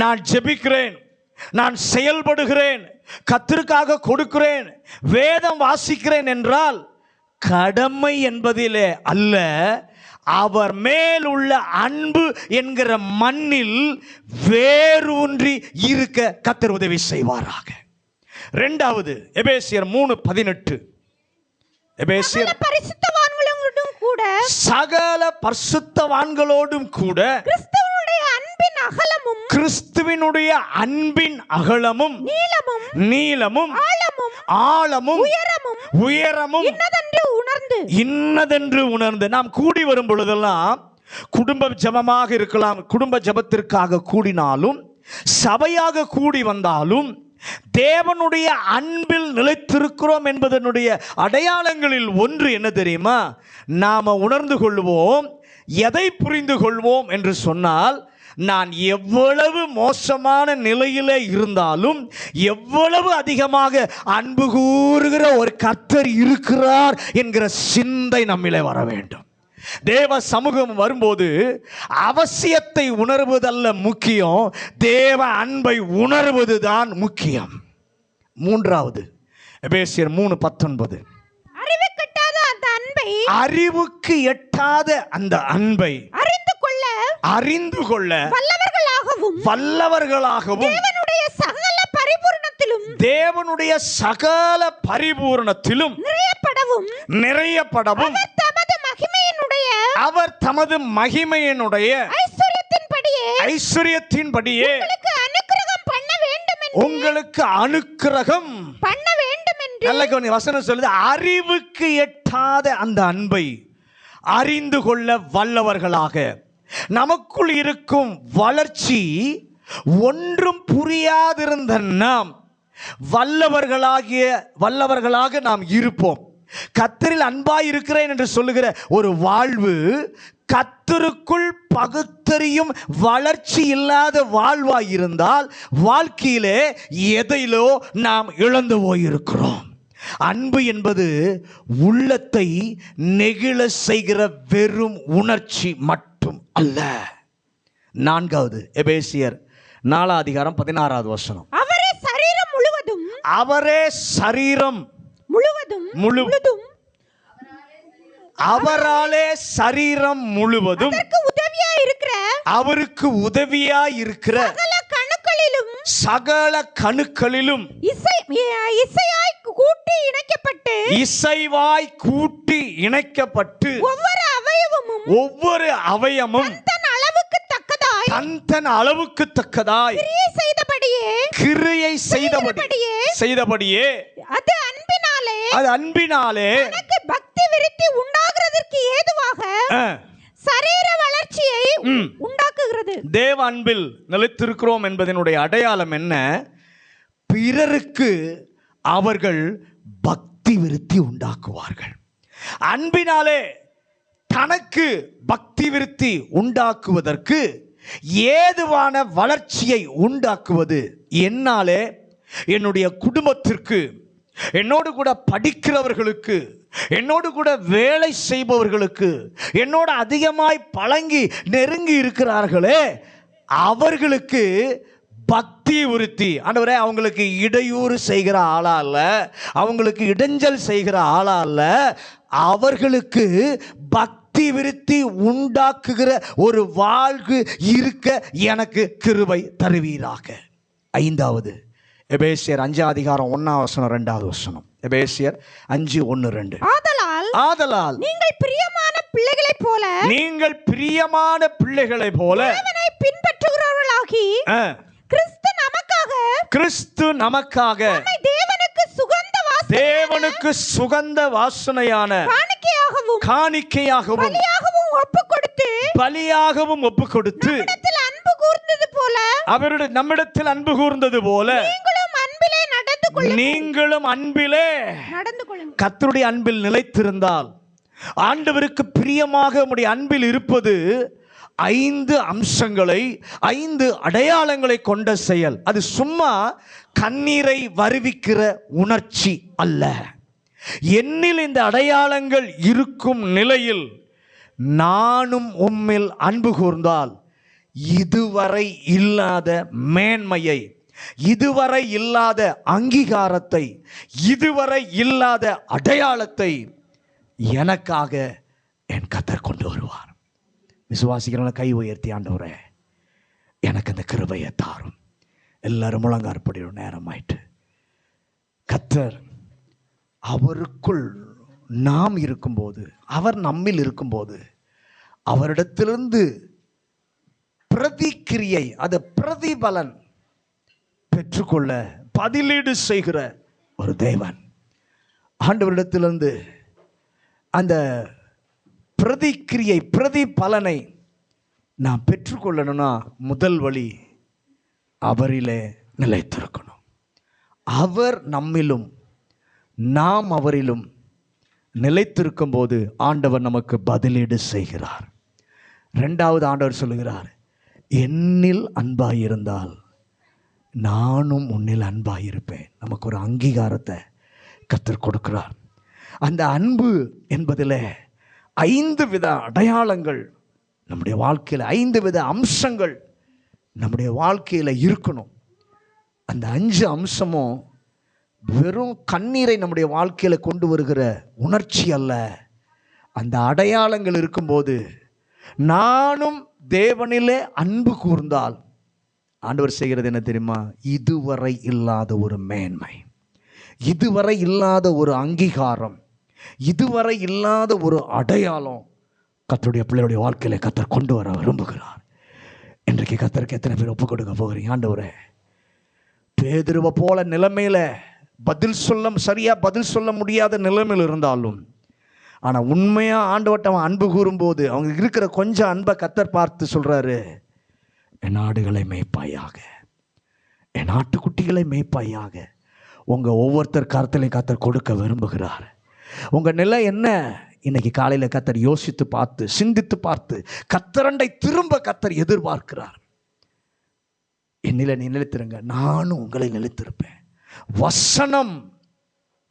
Speaker 2: நான் ஜெபிக்கிறேன், நான் செயல்படுகிறேன், கர்த்தருக்காக கொடுக்கிறேன், வேதம் வாசிக்கிறேன் என்றால் கடமை என்பதிலே அல்ல, அவர் மேல் உள்ள அன்பு என்கிற மண்ணில் வேரூன்றி இருக்க கர்த்தர் உதவி செய்வாராக. 2வது எபேசியர் 3:18. எபேசியர்
Speaker 3: பரிசுத்தவான்களோடும் கூட
Speaker 2: சகல பரிசுத்தவான்களோடும் கூட கிறிஸ்துவினுடைய அன்பின் அகலமும் நீளமும் ஆழமும் உயரமும் இன்னதென்று உணர்ந்து நாம் கூடி வரும் பொழுதெல்லாம் குடும்ப ஜெபமாக இருக்கலாம், குடும்ப ஜெபத்திற்காக கூடினாலும், சபையாக கூடி வந்தாலும் தேவனுடைய அன்பில் நிலைத்திருக்கிறோம் என்பதனுடைய அடையாளங்களில் ஒன்று என்ன தெரியுமா? நாம் உணர்ந்து கொள்வோம். எதை புரிந்து கொள்வோம் என்று சொன்னால், நான் எவ்வளவு மோசமான நிலையிலே இருந்தாலும் எவ்வளவு அதிகமாக அன்பு கூறுகிற ஒரு கர்த்தர் இருக்கிறார் என்கிற சிந்தை நம்மிலே வர வேண்டும். தேவ சமூகம் வரும்போது அவசியத்தை உணர்வதல்ல முக்கியம், தேவ அன்பை உணர்வதுதான் முக்கியம். 3வது எபேசியர் 3:19. அறிவுக்கு எட்டாத அந்த அன்பை அறிந்து கொள்ள வல்லவர்களாகவும் தேவனுடைய சகல பரிபூரணத்திலும் நிறையப்படவும் அவர் தமது மகிமையினுடைய ஐஸ்வரியத்தின்படியே உங்களுக்கு அனுக்கிரகம் பண்ண வேண்டும் என்று. நல்ல கவனி, வசனம் சொல்லுது, அறிவுக்கு எட்டாத அந்த அன்பை அறிந்து கொள்ள வல்லவர்களாக. நமக்குள் இருக்கும் வளர்ச்சி ஒன்றும் புரியாதிருந்த நாம் வல்லவர்களாக நாம் இருப்போம். கர்த்தரில் அன்பாய் இருக்கிறேன் என்று சொல்லுகிற ஒரு வாழ்வு கர்த்தருக்குள் பகுத்தறியும் வளர்ச்சி இல்லாத வாழ்வாய் இருந்தால் வாழ்க்கையிலே எதையிலோ நாம் இழந்து போயிருக்கிறோம். அன்பு என்பது உள்ளத்தை நெகிழ செய்கிற வெறும் உணர்ச்சி மட்டும் அல்ல. 4வது எபேசியர் 4ஆம் அதிகாரம் 16வது வசனம்.
Speaker 3: அவரே சரீரம் முழுவதும்
Speaker 2: அவராலே சரீரம் முழுவதும் அவருக்கு உதவியாய் இருக்கிற சகல கணுக்களிலும் இசைவாய் கூட்டி இணைக்கப்பட்டு ஒவ்வொரு அவயமும் தன் அளவுக்கு தக்கதாய் கிரியை செய்தபடியே அது அன்பினாலே
Speaker 3: பக்தி விருத்தி உண்டாகிறதற்கு ஏதுவாக சரீர வளர்ச்சியை உண்டாக்குகிறது.
Speaker 2: தேவ அன்பில் நிலைத்திருக்கிறோம் என்பதனுடைய அடையாளம் என்ன? பிறருக்கு அவர்கள் பக்தி விருத்தி உண்டாக்குவார்கள். அன்பினாலே தனக்கு பக்தி விருத்தி உண்டாக்குவதற்கு ஏதுவான வளர்ச்சியை உண்டாக்குவது என்னாலே என்னுடைய குடும்பத்திற்கு, என்னோடு கூட படிக்கிறவர்களுக்கு, என்னோடு கூட வேலை செய்பவர்களுக்கு, என்னோடு அதிகமாய் பழங்கி நெருங்கி இருக்கிறார்களே அவர்களுக்கு பக்தி விருத்தி. ஆண்டவரே, அவங்களுக்கு இடையூறு செய்கிற ஆளா அல்ல, அவங்களுக்கு இடைஞ்சல் செய்கிற ஆளா அல்ல, அவர்களுக்கு பக்தி விருத்தி உண்டாக்குகிற ஒரு வாழ்வு இருக்க எனக்கு கிருபை தருவீராக. ஐந்தாவது, எபேசியர் 5:1-2. எபேசியர் 5:1-2. ஆதலால்
Speaker 3: நீங்கள் பிரியமான பிள்ளைகளைப் போல,
Speaker 2: நீங்கள் பிரியமான பிள்ளைகளைப் போல
Speaker 3: தேவனை பின்பற்றுகிறவர்களாகி, கிறிஸ்து நமக்காக
Speaker 2: தேவனுக்கு சுகந்த வாசனையான காணிக்கையாகவும் பலியாகவும் ஒப்பு கொடுத்து அவருடைய நம்மிடத்தில் அன்பு கூர்ந்தது போல நீங்களும் அன்பிலே கர்த்தருடைய அன்பில் நிலைத்திருந்தால், ஆண்டவருக்கு பிரியமாக உம்முடைய அன்பில் இருப்பது 5 அம்சங்களை, 5 அடையாளங்களை கொண்ட செயல். அது சும்மா கண்ணீரை வருவிக்கிற உணர்ச்சி அல்ல. என்னில் இந்த அடையாளங்கள் இருக்கும் நிலையில் நானும் உம்மில் அன்பு கூர்ந்தால் இதுவரை இல்லாத மேன்மையை, இதுவரை இல்லாத அங்கீகாரத்தை, இதுவரை இல்லாத அடையாளத்தை எனக்காக என் கர்த்தர் கொண்டு வருவார். விசுவாசிக்கிறவங்க கை உயர்த்தி, ஆண்டவரே எனக்கு அந்த கிருபையை தாரும். எல்லாரும் முழங்காற்படியோட நேரம் ஆயிட்டு. கர்த்தர் அவருக்குள் நாம் இருக்கும்போது, அவர் நம்மில் இருக்கும்போது, அவரிடத்திலிருந்து பிரதிக்கிரியை, அது பிரதிபலன் பெற்றுக்கொள்ள பதிலீடு செய்கிற ஒரு தேவன். ஆண்டவரிடத்திலிருந்து அந்த பிரதிக்கிரியை, பிரதிபலனை நாம் பெற்றுக்கொள்ளணும்னா முதல் வழி அவரிலே நிலைத்திருக்கணும். அவர் நம்மிலும் நாம் அவரிலும் நிலைத்திருக்கும் போது ஆண்டவர் நமக்கு பதிலீடு செய்கிறார். 2வது, ஆண்டவர் சொல்லுகிறார், என்னில் அன்பாயிருந்தால் நானும் உன்னில் அன்பாயிருப்பேன். நமக்கு ஒரு அங்கீகாரத்தை கர்த்தர் கொடுக்கிறார். அந்த அன்பு என்பதில் 5 வித அடையாளங்கள் நம்முடைய வாழ்க்கையில், 5 வித அம்சங்கள் நம்முடைய வாழ்க்கையில் இருக்கணும். அந்த 5 அம்சமும் வெறும் கண்ணீரை நம்முடைய வாழ்க்கையில் கொண்டு வருகிற உணர்ச்சி அல்ல. அந்த அடையாளங்கள் இருக்கும்போது நானும் தேவனிலே அன்பு கூர்ந்தால் ஆண்டவர் செய்கிறது என்ன தெரியுமா? இதுவரை இல்லாத ஒரு மேன்மை, இதுவரை இல்லாத ஒரு அங்கீகாரம், இதுவரை இல்லாத ஒரு அடையாளம் கர்த்தருடைய பிள்ளையுடைய வாழ்க்கையில கர்த்தர் கொண்டு வர விரும்புகிறார். இன்றைக்கு கர்த்தருக்கு எத்தனை பேர் ஒப்பு கொடுக்க போகிறீங்க? ஆண்டவரே, பேதுருவை போல நிலைமையில சரியா பதில் சொல்ல முடியாத நிலைமையில் இருந்தாலும், ஆனால் உண்மையாக ஆண்டவர்ட்ட அவன் அன்பு கூறும்போது அவங்க இருக்கிற கொஞ்சம் அன்பை கர்த்தர் பார்த்து சொல்கிறாரு, என் ஆடுகளை மேய்ப்பாயாக, என் ஆட்டுக்குட்டிகளை மேய்ப்பாயாக. உங்கள் ஒவ்வொருத்தர் கருத்திலையும் கர்த்தர் கொடுக்க விரும்புகிறார். உங்கள் நிலை என்ன? இன்னைக்கு காலையில் கர்த்தர் யோசித்து பார்த்து, சிந்தித்து பார்த்து, கர்த்தரண்டை திரும்ப கர்த்தர் எதிர்பார்க்கிறார். என்னில நீ நிலைத்திருங்க, நானும் உங்களை நிலைத்திருப்பேன். வசனம்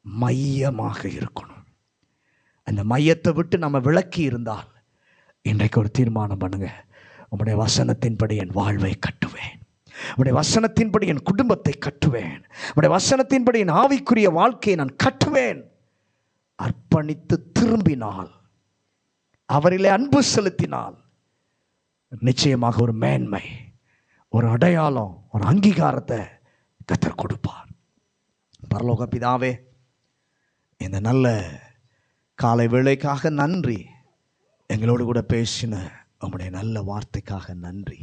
Speaker 2: மையமாக இருக்கணும். அந்த மையத்தை விட்டு நம்ம விலக்கி இருந்தால் இன்றைக்கு ஒரு தீர்மானம் பண்ணுங்க, உம்முடைய வசனத்தின்படி என் வாழ்வை கட்டுவேன், உம்முடைய வசனத்தின்படி என் குடும்பத்தை கட்டுவேன், உம்முடைய வசனத்தின்படி என் ஆவிக்குரிய வாழ்க்கையை நான் கட்டுவேன். அர்ப்பணித்து திரும்பினால், அவரிலே அன்பு செலுத்தினால் நிச்சயமாக ஒரு மேன்மை, ஒரு அடையாளம், ஒரு அங்கீகாரத்தை கர்த்தர் கொடுப்பார். பரலோக பிதாவே, இந்த நல்ல காலை வேளைக்காக நன்றி. எங்களோடு கூட பேசின உம்முடைய நல்ல வார்த்தைக்காக நன்றி.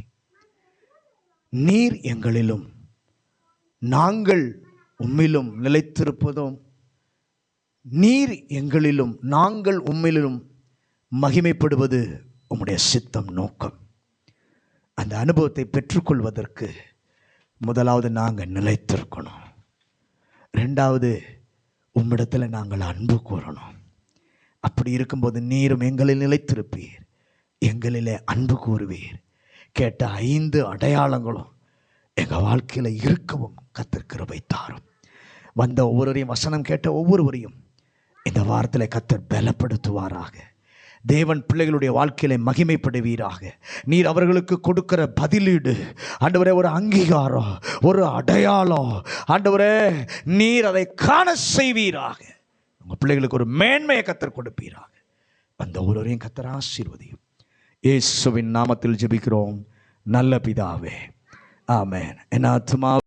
Speaker 2: நீர் எங்களிலும் நாங்கள் உம்மிலும் நிலைத்திருப்பதும், நீர் எங்களிலும் நாங்கள் உம்மிலும் மகிமைப்படுவது உம்முடைய சித்தம், நோக்கம். அந்த அனுபவத்தை பெற்றுக்கொள்வதற்கு முதலாவது நாங்கள் நிலைத்திருக்கணும். ரெண்டாவது, உம்மிடத்தில் நாங்கள் அன்பு கூறணும். அப்படி இருக்கும்போது நீரும் எங்களில் நிலைத்திருப்பீர், எங்களிலே அன்பு கூறுவீர். கேட்ட 5 அடையாளங்களும் எங்கள் வாழ்க்கையில் இருக்கவும் கர்த்தர் கிருபை தாரும். வந்த ஒவ்வொருவரையும், வசனம் கேட்ட ஒவ்வொருவரையும் இந்த வாரத்தில் கர்த்தர் பலப்படுத்துவாராக. தேவன் பிள்ளைகளுடைய வாழ்க்கையில மகிமைப்படுவீராக. நீர் அவர்களுக்கு கொடுக்கிற பதிலீடு ஆண்டவரே, ஒரு அங்கீகாரம், ஒரு அடையாளம் ஆண்டவரே, நீர் அதை காண செய்வீராக. உங்கள் பிள்ளைகளுக்கு ஒரு மேன்மையை கர்த்தர் கொடுப்பீராக. அந்த ஒருவரையும் கர்த்தர் ஆசீர்வதியும். இயேசுவின் நாமத்தில் ஜெபிக்கிறோம் நல்ல பிதாவே, ஆமென். என் ஆத்துமா